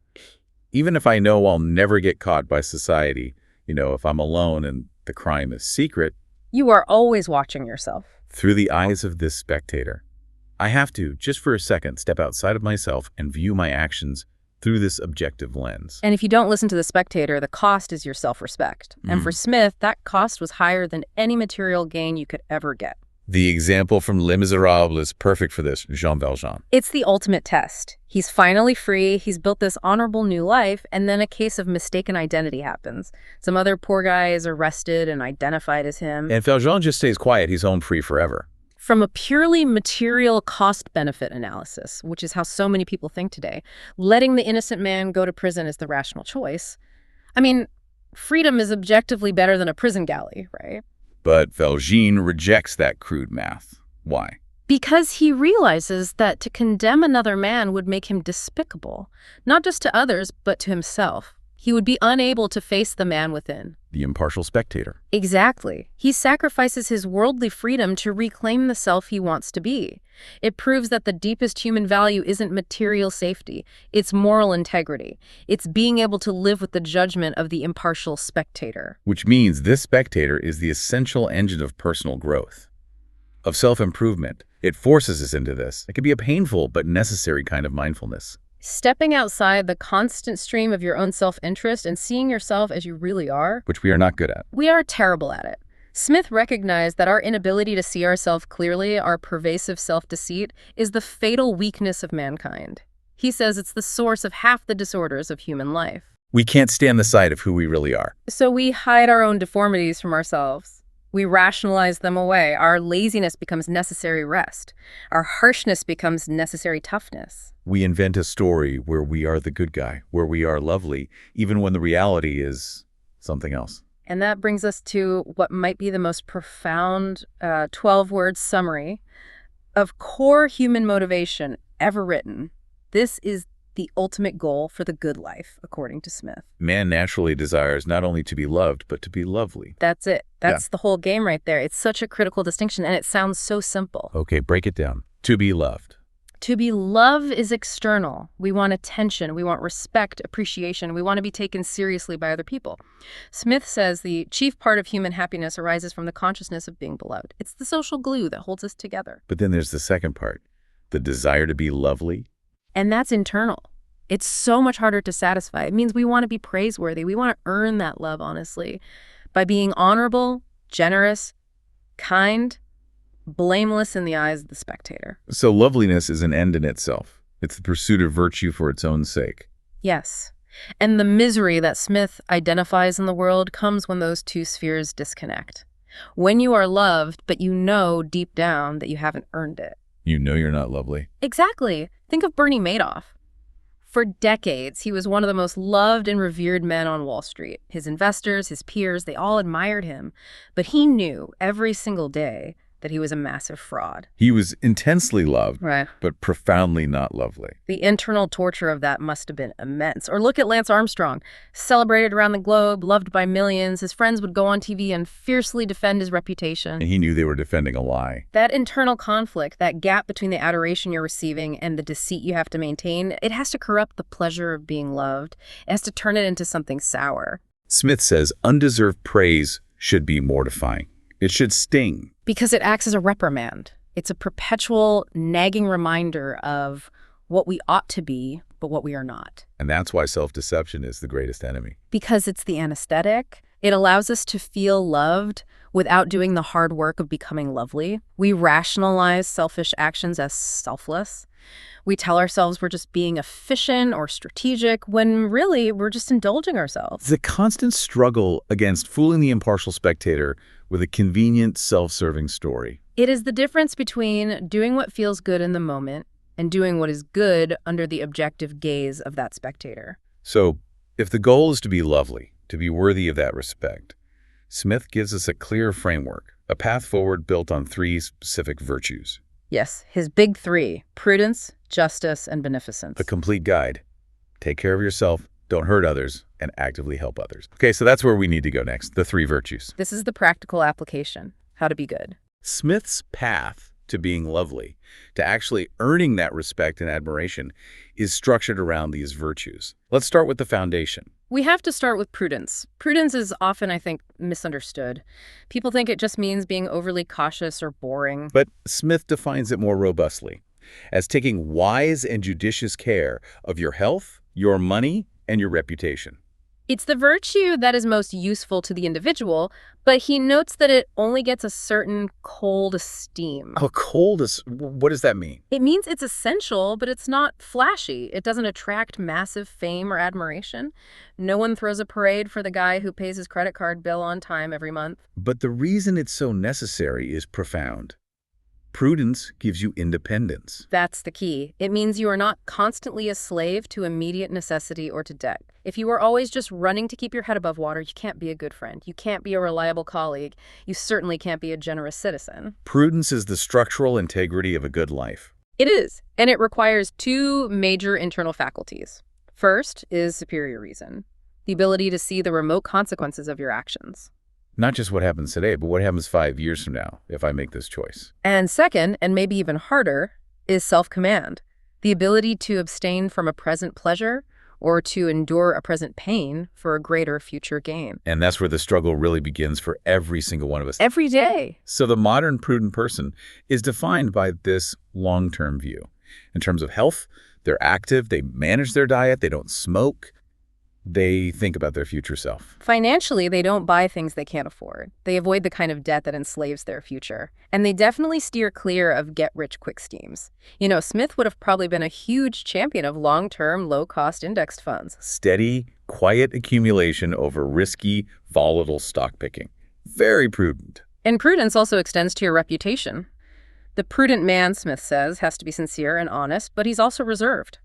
Even if I know I'll never get caught by society, if I'm alone and the crime is secret.
You are always watching yourself.
Through the eyes of this spectator. I have to, just for a second, step outside of myself and view my actions through this objective lens.
And if you don't listen to the spectator, the cost is your self-respect. And for Smith, that cost was higher than any material gain you could ever get.
The example from Les Miserables is perfect for this, Jean Valjean.
It's the ultimate test. He's finally free, he's built this honorable new life, and then a case of mistaken identity happens. Some other poor guy is arrested and identified as him.
And Valjean just stays quiet, he's home free forever.
From a purely material cost-benefit analysis, which is how so many people think today, letting the innocent man go to prison is the rational choice. I mean, freedom is objectively better than a prison galley, right?
But Valjean rejects that crude math. Why?
Because he realizes that to condemn another man would make him despicable, not just to others, but to himself. He would be unable to face the man within.
The impartial spectator.
Exactly. He sacrifices his worldly freedom to reclaim the self he wants to be. It proves that the deepest human value isn't material safety. It's moral integrity. It's being able to live with the judgment of the impartial spectator.
Which means this spectator is the essential engine of personal growth, of self-improvement, It forces us into this. It can be a painful but necessary kind of mindfulness.
Stepping outside the constant stream of your own self-interest and seeing yourself as you really are.
Which we are not good at.
We are terrible at it. Smith recognized that our inability to see ourselves clearly, our pervasive self-deceit, is the fatal weakness of mankind. He says it's the source of half the disorders of human life.
We can't stand the sight of who we really are.
So we hide our own deformities from ourselves. We rationalize them away. Our laziness becomes necessary rest. Our harshness becomes necessary toughness.
We invent a story where we are the good guy, where we are lovely, even when the reality is something else.
And that brings us to what might be the most profound 12-word summary of core human motivation ever written. This is the ultimate goal for the good life, according to Smith.
Man naturally desires not only to be loved, but to be lovely.
That's it. That's the whole game right there. It's such a critical distinction, and it sounds so simple.
Okay, break it down. To be loved.
To be loved is external. We want attention. We want respect, appreciation. We want to be taken seriously by other people. Smith says the chief part of human happiness arises from the consciousness of being beloved. It's the social glue that holds us together.
But then there's the second part, the desire to be lovely.
And that's internal. It's so much harder to satisfy. It means we want to be praiseworthy. We want to earn that love, honestly, by being honorable, generous, kind, blameless in the eyes of the spectator.
So loveliness is an end in itself. It's the pursuit of virtue for its own sake.
Yes. And the misery that Smith identifies in the world comes when those two spheres disconnect. When you are loved, but you know deep down that you haven't earned it.
You know you're not lovely.
Exactly. Think of Bernie Madoff. For decades, he was one of the most loved and revered men on Wall Street. His investors, his peers, they all admired him. But he knew every single day that he was a massive fraud.
He was intensely loved,
Right.
but profoundly not lovely.
The internal torture of that must have been immense. Or look at Lance Armstrong, celebrated around the globe, loved by millions. His friends would go on TV and fiercely defend his reputation.
And he knew they were defending a lie.
That internal conflict, that gap between the adoration you're receiving and the deceit you have to maintain, it has to corrupt the pleasure of being loved. It has to turn it into something sour.
Smith says undeserved praise should be mortifying. It should sting.
Because it acts as a reprimand. It's a perpetual nagging reminder of what we ought to be, but what we are not.
And that's why self-deception is the greatest enemy.
Because it's the anesthetic. It allows us to feel loved without doing the hard work of becoming lovely. We rationalize selfish actions as selfless. We tell ourselves we're just being efficient or strategic when really we're just indulging ourselves.
It's a constant struggle against fooling the impartial spectator with a convenient, self-serving story.
It is the difference between doing what feels good in the moment and doing what is good under the objective gaze of that spectator.
So, if the goal is to be lovely, to be worthy of that respect, Smith gives us a clear framework, a path forward built on 3 specific virtues.
Yes, his big 3, prudence, justice, and beneficence.
A complete guide. Take care of yourself, don't hurt others, and actively help others. Okay, so that's where we need to go next, the 3 virtues.
This is the practical application, how to be good.
Smith's path to being lovely, to actually earning that respect and admiration, is structured around these virtues. Let's start with the foundation.
We have to start with prudence. Prudence is often, I think, misunderstood. People think it just means being overly cautious or boring.
But Smith defines it more robustly as taking wise and judicious care of your health, your money, and your reputation.
It's the virtue that is most useful to the individual, but he notes that it only gets a certain cold esteem.
What does that mean?
It means it's essential, but it's not flashy. It doesn't attract massive fame or admiration. No one throws a parade for the guy who pays his credit card bill on time every month.
But the reason it's so necessary is profound. Prudence gives you independence.
That's the key. It means you are not constantly a slave to immediate necessity or to debt. If you are always just running to keep your head above water, you can't be a good friend. You can't be a reliable colleague. You certainly can't be a generous citizen.
Prudence is the structural integrity of a good life.
It is, and it requires 2 major internal faculties. First is superior reason, the ability to see the remote consequences of your actions.
Not just what happens today, but what happens 5 years from now if I make this choice.
And second, and maybe even harder, is self-command, the ability to abstain from a present pleasure or to endure a present pain for a greater future gain.
And that's where the struggle really begins for every single one of us.
Every day.
So the modern prudent person is defined by this long-term view. In terms of health, they're active, they manage their diet, they don't smoke, they think about their future self.
Financially, they don't buy things they can't afford. They avoid the kind of debt that enslaves their future. And they definitely steer clear of get-rich-quick schemes. You know, Smith would have probably been a huge champion of long-term, low-cost indexed funds.
Steady, quiet accumulation over risky, volatile stock picking. Very prudent.
And prudence also extends to your reputation. The prudent man, Smith says, has to be sincere and honest, but he's also reserved.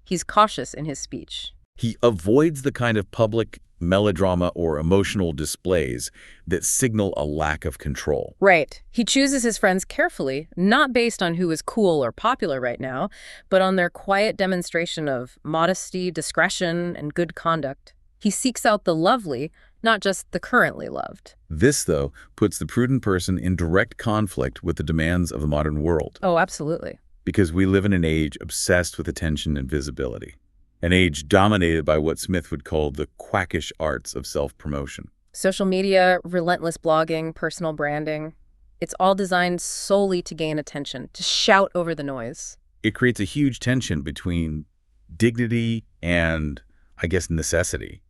He's cautious in his speech.
He avoids the kind of public melodrama or emotional displays that signal a lack of control.
Right. He chooses his friends carefully, not based on who is cool or popular right now, but on their quiet demonstration of modesty, discretion, and good conduct. He seeks out the lovely, not just the currently loved.
This, though, puts the prudent person in direct conflict with the demands of the modern world.
Oh, absolutely.
Because we live in an age obsessed with attention and visibility. An age dominated by what Smith would call the quackish arts of self-promotion.
Social media, relentless blogging, personal branding. It's all designed solely to gain attention, to shout over the noise.
It creates a huge tension between dignity and, I guess, necessity.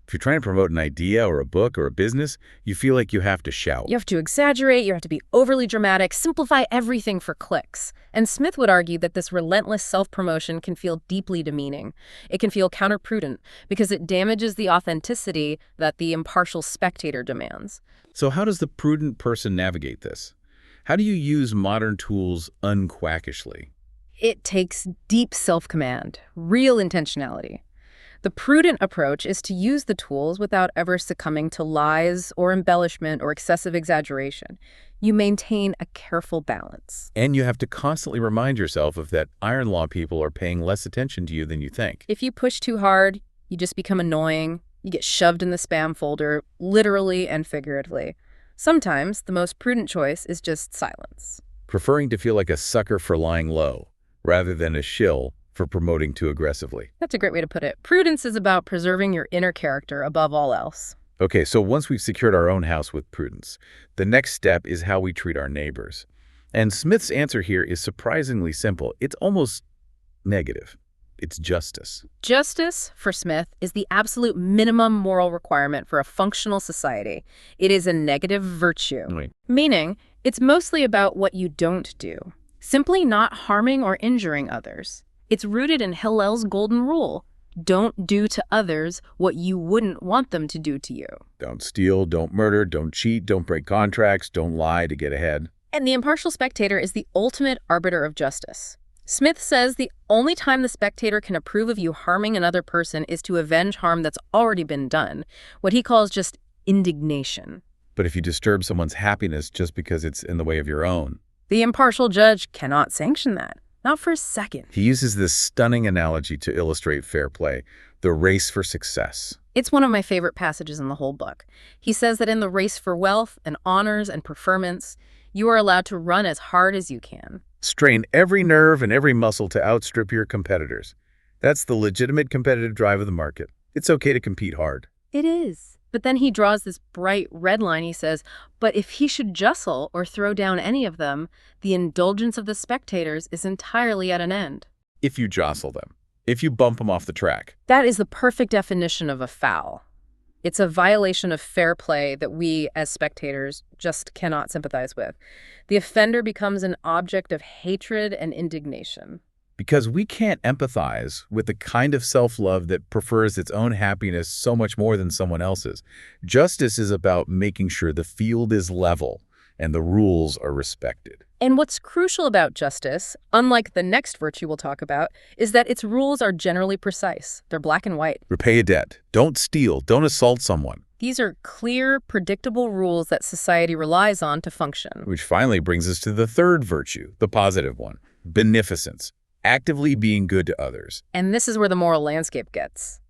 If you're trying to promote an idea or a book or a business, you feel like you have to shout.
You have to exaggerate, you have to be overly dramatic, simplify everything for clicks. And Smith would argue that this relentless self-promotion can feel deeply demeaning. It can feel counterprudent because it damages the authenticity that the impartial spectator demands.
So how does the prudent person navigate this? How do you use modern tools unquackishly?
It takes deep self-command, real intentionality. The prudent approach is to use the tools without ever succumbing to lies or embellishment or excessive exaggeration. You maintain a careful balance.
And you have to constantly remind yourself of that iron law people are paying less attention to you than you think.
If you push too hard, you just become annoying. You get shoved in the spam folder, literally and figuratively. Sometimes the most prudent choice is just silence.
Preferring to feel like a sucker for lying low, rather than a shill for promoting too aggressively.
That's a great way to put it. Prudence is about preserving your inner character above all else.
Okay, so once we've secured our own house with prudence, the next step is how we treat our neighbors. And Smith's answer here is surprisingly simple. It's almost negative. It's justice.
Justice, for Smith, is the absolute minimum moral requirement for a functional society. It is a negative virtue.
Wait.
Meaning, it's mostly about what you don't do. Simply not harming or injuring others. It's rooted in Hillel's golden rule. Don't do to others what you wouldn't want them to do to you.
Don't steal, don't murder, don't cheat, don't break contracts, don't lie to get ahead.
And the impartial spectator is the ultimate arbiter of justice. Smith says the only time the spectator can approve of you harming another person is to avenge harm that's already been done, what he calls just indignation.
But if you disturb someone's happiness just because it's in the way of your own,
the impartial judge cannot sanction that. Not for a second.
He uses this stunning analogy to illustrate fair play, the race for success.
It's one of my favorite passages in the whole book. He says that in the race for wealth and honors and preferments, you are allowed to run as hard as you can.
Strain every nerve and every muscle to outstrip your competitors. That's the legitimate competitive drive of the market. It's okay to compete hard.
It is. But then he draws this bright red line. He says, but if he should jostle or throw down any of them, the indulgence of the spectators is entirely at an end.
If you jostle them, if you bump them off the track.
That is the perfect definition of a foul. It's a violation of fair play that we, as spectators, just cannot sympathize with. The offender becomes an object of hatred and indignation.
Because we can't empathize with the kind of self-love that prefers its own happiness so much more than someone else's. Justice is about making sure the field is level and the rules are respected.
And what's crucial about justice, unlike the next virtue we'll talk about, is that its rules are generally precise. They're black and white.
Repay a debt. Don't steal. Don't assault someone.
These are clear, predictable rules that society relies on to function.
Which finally brings us to the third virtue, the positive one, beneficence. Actively being good to others.
And this is where the moral landscape gets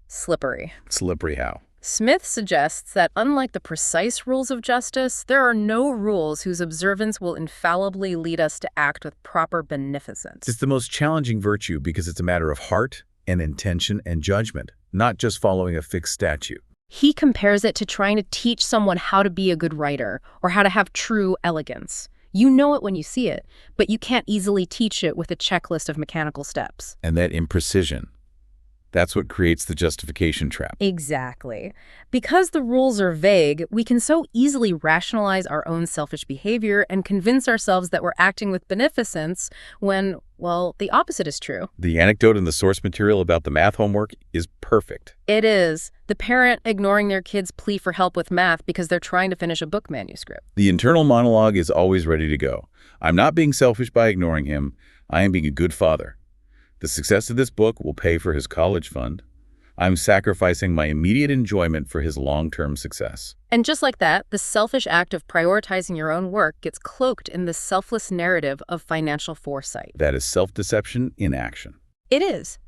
slippery.
Slippery how?
Smith suggests that unlike the precise rules of justice, there are no rules whose observance will infallibly lead us to act with proper beneficence.
It's the most challenging virtue because it's a matter of heart and intention and judgment, not just following a fixed statute.
He compares it to trying to teach someone how to be a good writer or how to have true elegance. You know it when you see it, but you can't easily teach it with a checklist of mechanical steps.
And that imprecision, that's what creates the justification trap.
Exactly. Because the rules are vague, we can so easily rationalize our own selfish behavior and convince ourselves that we're acting with beneficence when, well, the opposite is true.
The anecdote in the source material about the math homework is perfect.
It is. The parent ignoring their kid's plea for help with math because they're trying to finish a book manuscript.
The internal monologue is always ready to go. I'm not being selfish by ignoring him. I am being a good father. The success of this book will pay for his college fund. I'm sacrificing my immediate enjoyment for his long-term success.
And just like that, the selfish act of prioritizing your own work gets cloaked in the selfless narrative of financial foresight.
That is self-deception in action.
It is.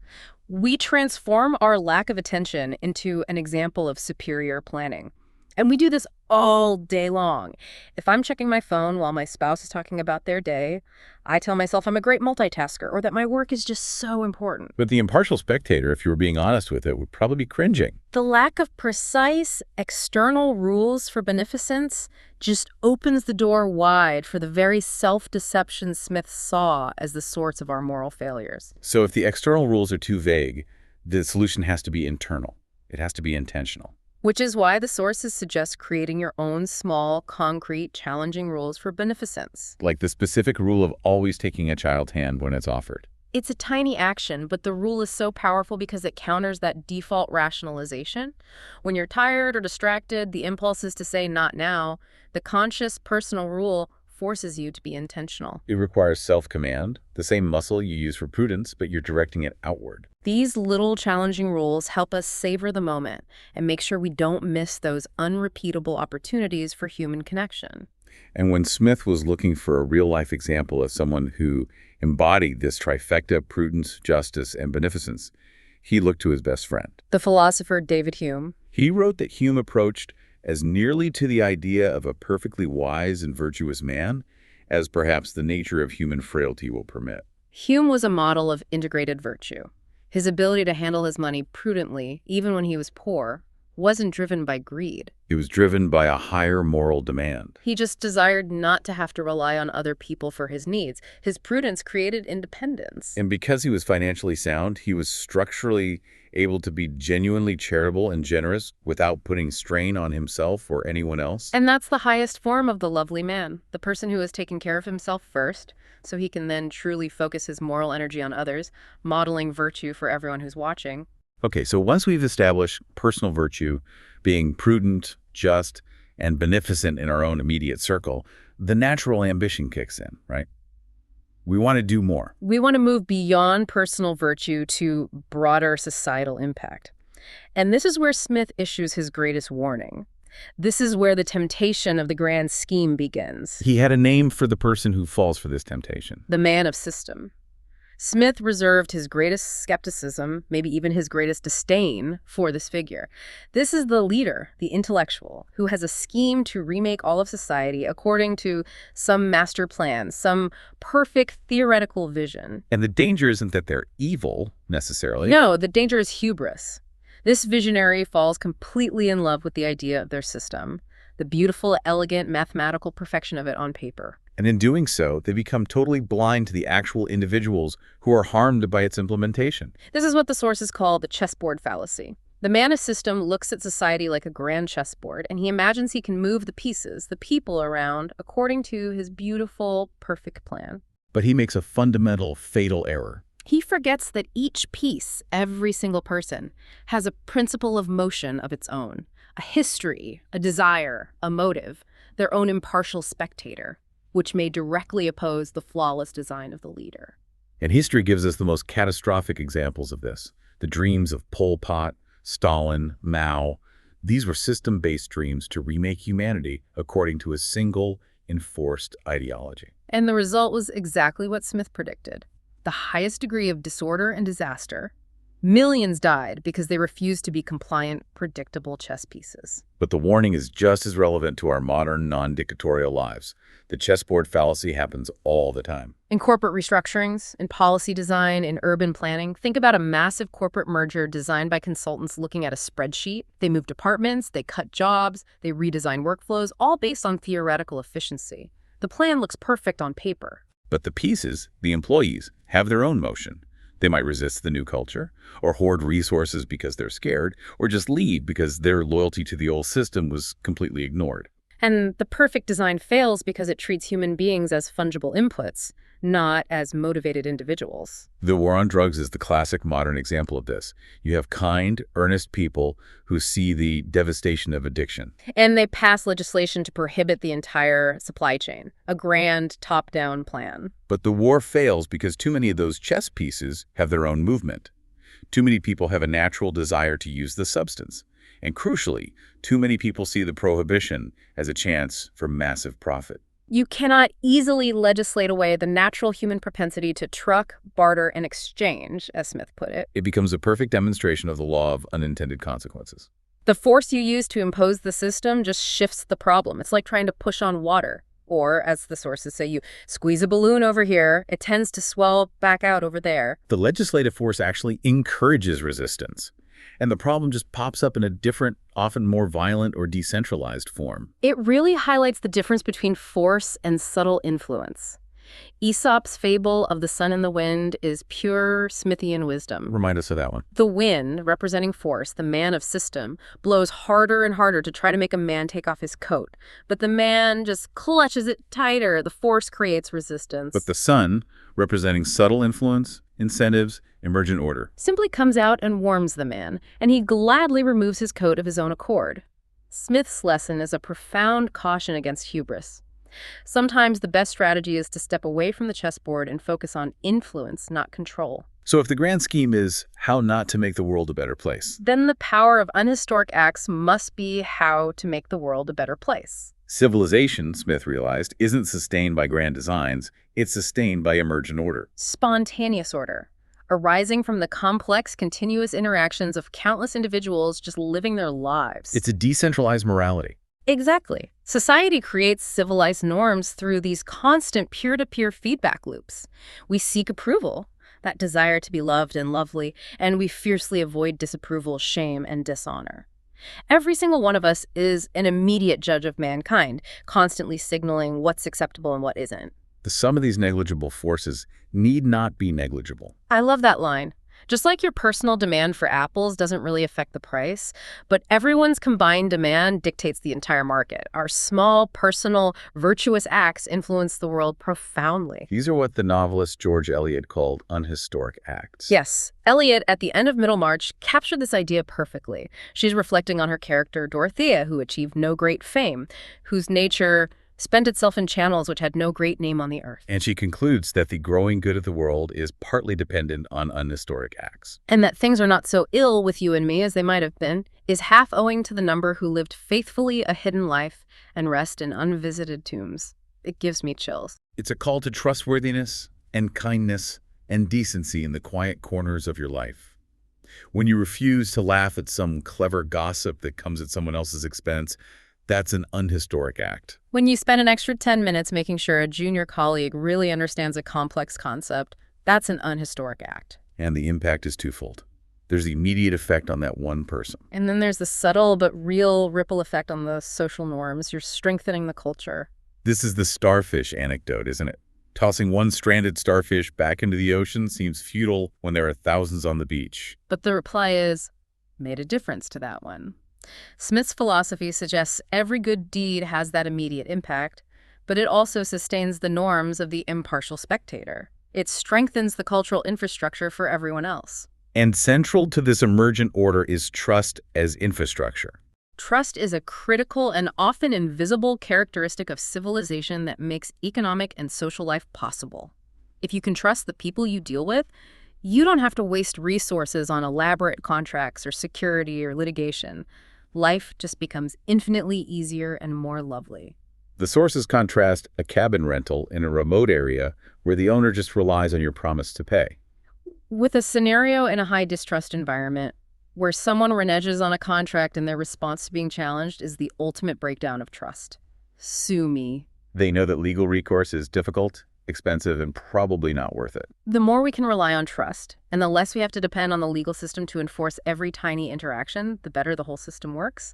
We transform our lack of attention into an example of superior planning. And we do this all day long. If I'm checking my phone while my spouse is talking about their day, I tell myself I'm a great multitasker or that my work is just so important.
But the impartial spectator, if you were being honest with it, would probably be cringing.
The lack of precise external rules for beneficence just opens the door wide for the very self-deception Smith saw as the source of our moral failures.
So if the external rules are too vague, the solution has to be internal. It has to be intentional.
Which is why the sources suggest creating your own small, concrete, challenging rules for beneficence.
Like the specific rule of always taking a child's hand when it's offered.
It's a tiny action, but the rule is so powerful because it counters that default rationalization. When you're tired or distracted, the impulse is to say, not now. The conscious, personal rule forces you to be intentional.
It requires self-command, the same muscle you use for prudence, but you're directing it outward.
These little challenging rules help us savor the moment and make sure we don't miss those unrepeatable opportunities for human connection.
And when Smith was looking for a real-life example of someone who embodied this trifecta, prudence, justice, and beneficence, he looked to his best friend.
The philosopher David Hume.
He wrote that Hume approached as nearly to the idea of a perfectly wise and virtuous man as perhaps the nature of human frailty will permit.
Hume was a model of integrated virtue. His ability to handle his money prudently, even when he was poor, wasn't driven by greed.
It was driven by a higher moral demand.
He just desired not to have to rely on other people for his needs. His prudence created independence.
And because he was financially sound, he was structurally able to be genuinely charitable and generous without putting strain on himself or anyone else.
And that's the highest form of the lovely man, the person who has taken care of himself first, so he can then truly focus his moral energy on others, modeling virtue for everyone who's watching.
Okay, so once we've established personal virtue, being prudent, just, and beneficent in our own immediate circle, the natural ambition kicks in, right? We want to do more.
We want to move beyond personal virtue to broader societal impact. And this is where Smith issues his greatest warning. This is where the temptation of the grand scheme begins.
He had a name for the person who falls for this temptation.
The man of system. Smith reserved his greatest skepticism, maybe even his greatest disdain, for this figure. This is the leader, the intellectual, who has a scheme to remake all of society according to some master plan, some perfect theoretical vision.
And the danger isn't that they're evil, necessarily.
No, the danger is hubris. This visionary falls completely in love with the idea of their system, the beautiful, elegant, mathematical perfection of it on paper.
And in doing so, they become totally blind to the actual individuals who are harmed by its implementation.
This is what the sources call the chessboard fallacy. The man of system looks at society like a grand chessboard, and he imagines he can move the pieces, the people around, according to his beautiful, perfect plan.
But he makes a fundamental, fatal error.
He forgets that each piece, every single person, has a principle of motion of its own, a history, a desire, a motive, their own impartial spectator, which may directly oppose the flawless design of the leader.
And history gives us the most catastrophic examples of this. The dreams of Pol Pot, Stalin, Mao. These were system-based dreams to remake humanity according to a single, enforced ideology.
And the result was exactly what Smith predicted. The highest degree of disorder and disaster, Millions died because they refused to be compliant, predictable chess pieces.
But the warning is just as relevant to our modern, non-dictatorial lives. The chessboard fallacy happens all the time.
In corporate restructurings, in policy design, in urban planning, think about a massive corporate merger designed by consultants looking at a spreadsheet. They move departments, they cut jobs, they redesign workflows, all based on theoretical efficiency. The plan looks perfect on paper.
But the pieces, the employees, have their own motion. They might resist the new culture, or hoard resources because they're scared, or just leave because their loyalty to the old system was completely ignored.
And the perfect design fails because it treats human beings as fungible inputs, not as motivated individuals.
The war on drugs is the classic modern example of this. You have kind, earnest people who see the devastation of addiction.
And they pass legislation to prohibit the entire supply chain, a grand top-down plan.
But the war fails because too many of those chess pieces have their own movement. Too many people have a natural desire to use the substance. And crucially, too many people see the prohibition as a chance for massive profit.
You cannot easily legislate away the natural human propensity to truck, barter, and exchange, as Smith put it.
It becomes a perfect demonstration of the law of unintended consequences.
The force you use to impose the system just shifts the problem. It's like trying to push on water. Or, as the sources say, you squeeze a balloon over here, it tends to swell back out over there.
The legislative force actually encourages resistance. And the problem just pops up in a different, often more violent or decentralized form.
It really highlights the difference between force and subtle influence. Aesop's fable of the sun and the wind is pure Smithian wisdom.
Remind us of that one.
The wind, representing force, the man of system, blows harder and harder to try to make a man take off his coat. But the man just clutches it tighter. The force creates resistance.
But the sun, representing subtle influence, incentives, emergent order,
simply comes out and warms the man, and he gladly removes his coat of his own accord. Smith's lesson is a profound caution against hubris. Sometimes the best strategy is to step away from the chessboard and focus on influence, not control.
So if the grand scheme is how not to make the world a better place,
then the power of unhistoric acts must be how to make the world a better place.
Civilization, Smith realized, isn't sustained by grand designs, it's sustained by emergent order.
Spontaneous order, arising from the complex, continuous interactions of countless individuals just living their lives.
It's a decentralized morality.
Exactly. Society creates civilized norms through these constant peer-to-peer feedback loops. We seek approval, that desire to be loved and lovely, and we fiercely avoid disapproval, shame, and dishonor. Every single one of us is an immediate judge of mankind, constantly signaling what's acceptable and what isn't.
The sum of these negligible forces need not be negligible.
I love that line. Just like your personal demand for apples doesn't really affect the price, but everyone's combined demand dictates the entire market. Our small, personal, virtuous acts influence the world profoundly.
These are what the novelist George Eliot called unhistoric acts.
Yes. Eliot, at the end of Middlemarch, captured this idea perfectly. She's reflecting on her character Dorothea, who achieved no great fame, whose nature spent itself in channels which had no great name on the earth.
And she concludes that the growing good of the world is partly dependent on unhistoric acts.
And that things are not so ill with you and me as they might have been is half owing to the number who lived faithfully a hidden life and rest in unvisited tombs. It gives me chills.
It's a call to trustworthiness and kindness and decency in the quiet corners of your life. When you refuse to laugh at some clever gossip that comes at someone else's expense, that's an unhistoric act.
When you spend an extra 10 minutes making sure a junior colleague really understands a complex concept, that's an unhistoric act.
And the impact is twofold. There's the immediate effect on that one person.
And then there's the subtle but real ripple effect on the social norms. You're strengthening the culture.
This is the starfish anecdote, isn't it? Tossing one stranded starfish back into the ocean seems futile when there are thousands on the beach.
But the reply is, made a difference to that one. Smith's philosophy suggests every good deed has that immediate impact, but it also sustains the norms of the impartial spectator. It strengthens the cultural infrastructure for everyone else.
And central to this emergent order is trust as infrastructure.
Trust is a critical and often invisible characteristic of civilization that makes economic and social life possible. If you can trust the people you deal with, you don't have to waste resources on elaborate contracts or security or litigation. Life just becomes infinitely easier and more lovely.
The sources contrast a cabin rental in a remote area where the owner just relies on your promise to pay.
With a scenario in a high distrust environment where someone reneges on a contract and their response to being challenged is the ultimate breakdown of trust. Sue me.
They know that legal recourse is difficult, expensive, and probably not worth it.
The more we can rely on trust, and the less we have to depend on the legal system to enforce every tiny interaction, the better the whole system works.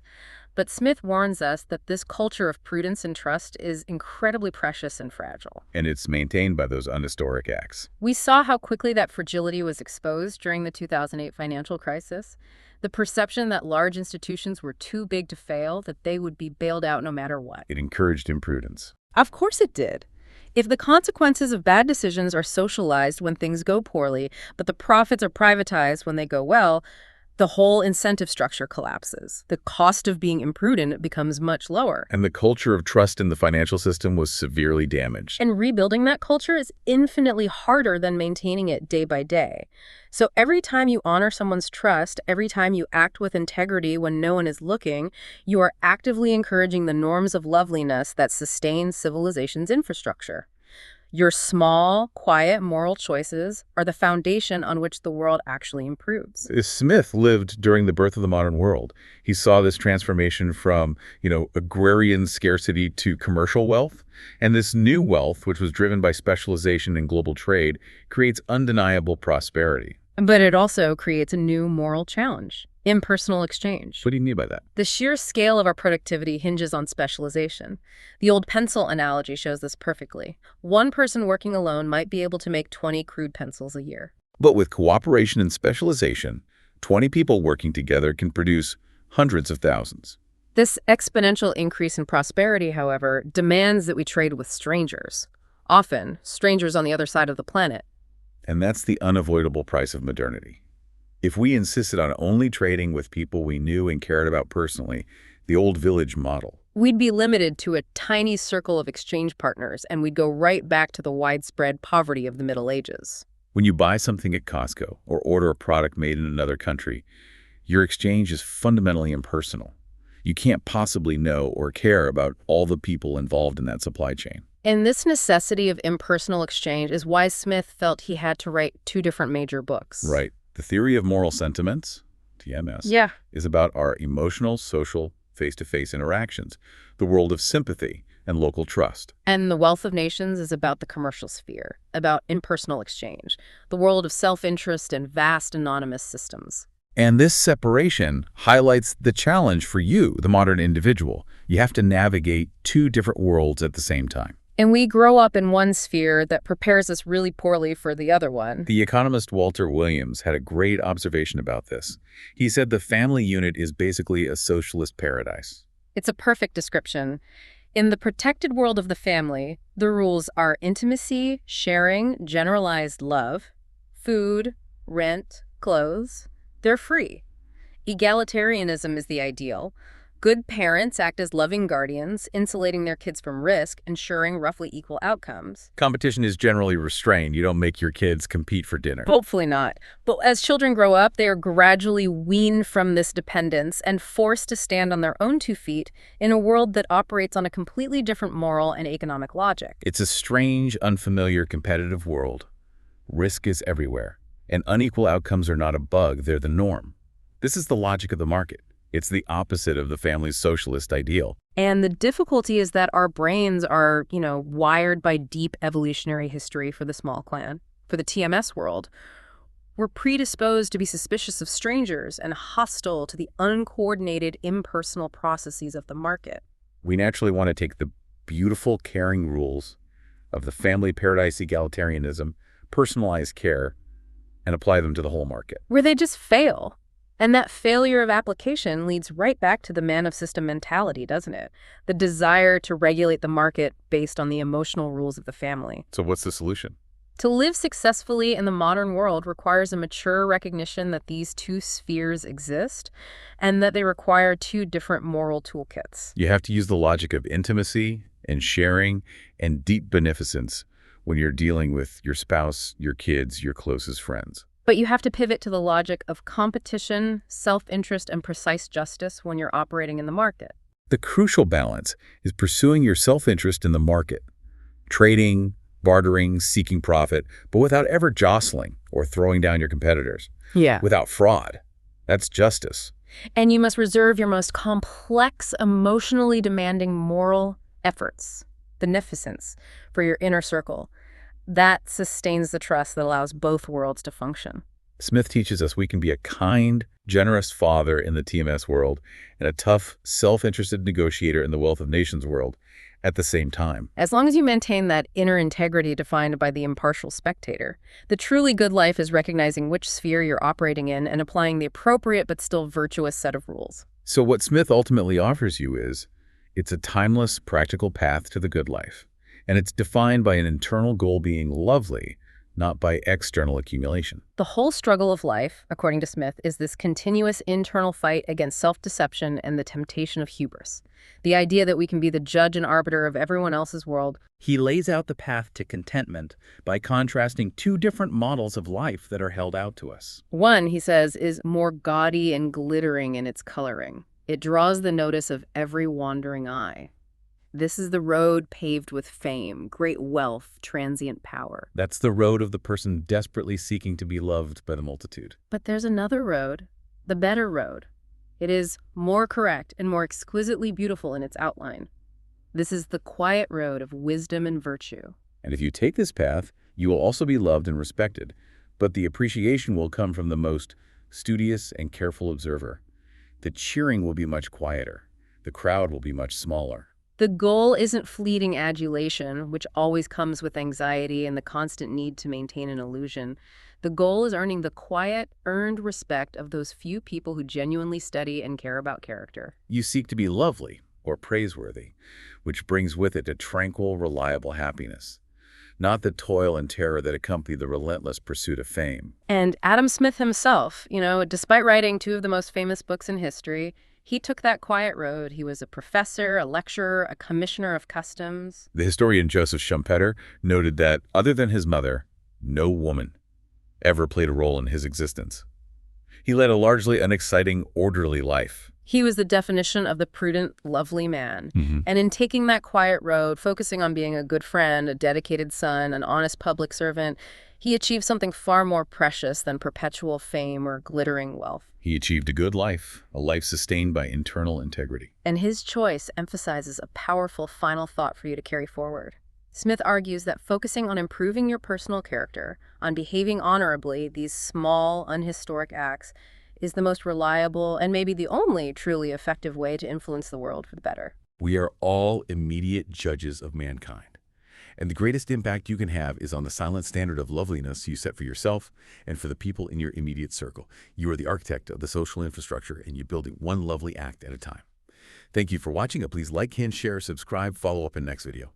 But Smith warns us that this culture of prudence and trust is incredibly precious and fragile.
And it's maintained by those unhistoric acts.
We saw how quickly that fragility was exposed during the 2008 financial crisis. The perception that large institutions were too big to fail, that they would be bailed out no matter what.
It encouraged imprudence.
Of course it did. If the consequences of bad decisions are socialized when things go poorly, but the profits are privatized when they go well, the whole incentive structure collapses. The cost of being imprudent becomes much lower.
And the culture of trust in the financial system was severely damaged.
And rebuilding that culture is infinitely harder than maintaining it day by day. So every time you honor someone's trust, every time you act with integrity when no one is looking, you are actively encouraging the norms of loveliness that sustain civilization's infrastructure. Your small, quiet, moral choices are the foundation on which the world actually improves.
Smith lived during the birth of the modern world. He saw this transformation from, agrarian scarcity to commercial wealth. And this new wealth, which was driven by specialization in global trade, creates undeniable prosperity.
But it also creates a new moral challenge: impersonal exchange.
What do you mean by that?
The sheer scale of our productivity hinges on specialization. The old pencil analogy shows this perfectly. One person working alone might be able to make 20 crude pencils a year.
But with cooperation and specialization, 20 people working together can produce hundreds of thousands.
This exponential increase in prosperity, however, demands that we trade with strangers. Often, strangers on the other side of the planet.
And that's the unavoidable price of modernity. If we insisted on only trading with people we knew and cared about personally, the old village model,
we'd be limited to a tiny circle of exchange partners, and we'd go right back to the widespread poverty of the Middle Ages.
When you buy something at Costco or order a product made in another country, your exchange is fundamentally impersonal. You can't possibly know or care about all the people involved in that supply chain.
And this necessity of impersonal exchange is why Smith felt he had to write two different major books.
Right. The Theory of Moral Sentiments, TMS, is about our emotional, social, face-to-face interactions, the world of sympathy and local trust.
And The Wealth of Nations is about the commercial sphere, about impersonal exchange, the world of self-interest and vast anonymous systems.
And this separation highlights the challenge for you, the modern individual. You have to navigate two different worlds at the same time.
And we grow up in one sphere that prepares us really poorly for the other one.
The economist Walter Williams had a great observation about this. He said the family unit is basically a socialist paradise.
It's a perfect description. In the protected world of the family, the rules are intimacy, sharing, generalized love, food, rent, clothes. They're free. Egalitarianism is the ideal. Good parents act as loving guardians, insulating their kids from risk, ensuring roughly equal outcomes.
Competition is generally restrained. You don't make your kids compete for dinner.
Hopefully not. But as children grow up, they are gradually weaned from this dependence and forced to stand on their own 2 feet in a world that operates on a completely different moral and economic logic.
It's a strange, unfamiliar, competitive world. Risk is everywhere, and unequal outcomes are not a bug, they're the norm. This is the logic of the market. It's the opposite of the family's socialist ideal.
And the difficulty is that our brains are, wired by deep evolutionary history for the small clan. For the TMS world, we're predisposed to be suspicious of strangers and hostile to the uncoordinated, impersonal processes of the market.
We naturally want to take the beautiful, caring rules of the family paradise egalitarianism, personalized care, and apply them to the whole market.
Where they just fail. And that failure of application leads right back to the man-of-system mentality, doesn't it? The desire to regulate the market based on the emotional rules of the family.
So what's the solution?
To live successfully in the modern world requires a mature recognition that these two spheres exist and that they require two different moral toolkits.
You have to use the logic of intimacy and sharing and deep beneficence when you're dealing with your spouse, your kids, your closest friends.
But you have to pivot to the logic of competition, self-interest, and precise justice when you're operating in the market.
The crucial balance is pursuing your self-interest in the market, trading, bartering, seeking profit, but without ever jostling or throwing down your competitors.
Yeah.
Without fraud. That's justice.
And you must reserve your most complex, emotionally demanding moral efforts, beneficence, for your inner circle. That sustains the trust that allows both worlds to function.
Smith teaches us we can be a kind, generous father in the TMS world and a tough, self-interested negotiator in the wealth of nations world at the same time.
As long as you maintain that inner integrity defined by the impartial spectator, the truly good life is recognizing which sphere you're operating in and applying the appropriate but still virtuous set of rules.
So what Smith ultimately offers you is, it's a timeless, practical path to the good life. And it's defined by an internal goal being lovely, not by external accumulation.
The whole struggle of life, according to Smith, is this continuous internal fight against self-deception and the temptation of hubris. The idea that we can be the judge and arbiter of everyone else's world.
He lays out the path to contentment by contrasting two different models of life that are held out to us.
One, he says, is more gaudy and glittering in its coloring. It draws the notice of every wandering eye. This is the road paved with fame, great wealth, transient power.
That's the road of the person desperately seeking to be loved by the multitude.
But there's another road, the better road. It is more correct and more exquisitely beautiful in its outline. This is the quiet road of wisdom and virtue.
And if you take this path, you will also be loved and respected, but the appreciation will come from the most studious and careful observer. The cheering will be much quieter. The crowd will be much smaller.
The goal isn't fleeting adulation, which always comes with anxiety and the constant need to maintain an illusion. The goal is earning the quiet, earned respect of those few people who genuinely study and care about character.
You seek to be lovely or praiseworthy, which brings with it a tranquil, reliable happiness, not the toil and terror that accompany the relentless pursuit of fame.
And Adam Smith himself, despite writing two of the most famous books in history, he took that quiet road. He was a professor, a lecturer, a commissioner of customs.
The historian Joseph Schumpeter noted that, other than his mother, no woman ever played a role in his existence. He led a largely unexciting, orderly life.
He was the definition of the prudent, lovely man. And in taking that quiet road, focusing on being a good friend, a dedicated son, an honest public servant, he achieved something far more precious than perpetual fame or glittering wealth.
He achieved a good life, a life sustained by internal integrity.
And his choice emphasizes a powerful final thought for you to carry forward. Smith argues that focusing on improving your personal character, on behaving honorably, these small, unhistoric acts, is the most reliable and maybe the only truly effective way to influence the world for the better.
We are all immediate judges of mankind. And the greatest impact you can have is on the silent standard of loveliness you set for yourself and for the people in your immediate circle. You are the architect of the social infrastructure, and you build it one lovely act at a time. Thank you for watching. Please like, share, subscribe, follow up in next video.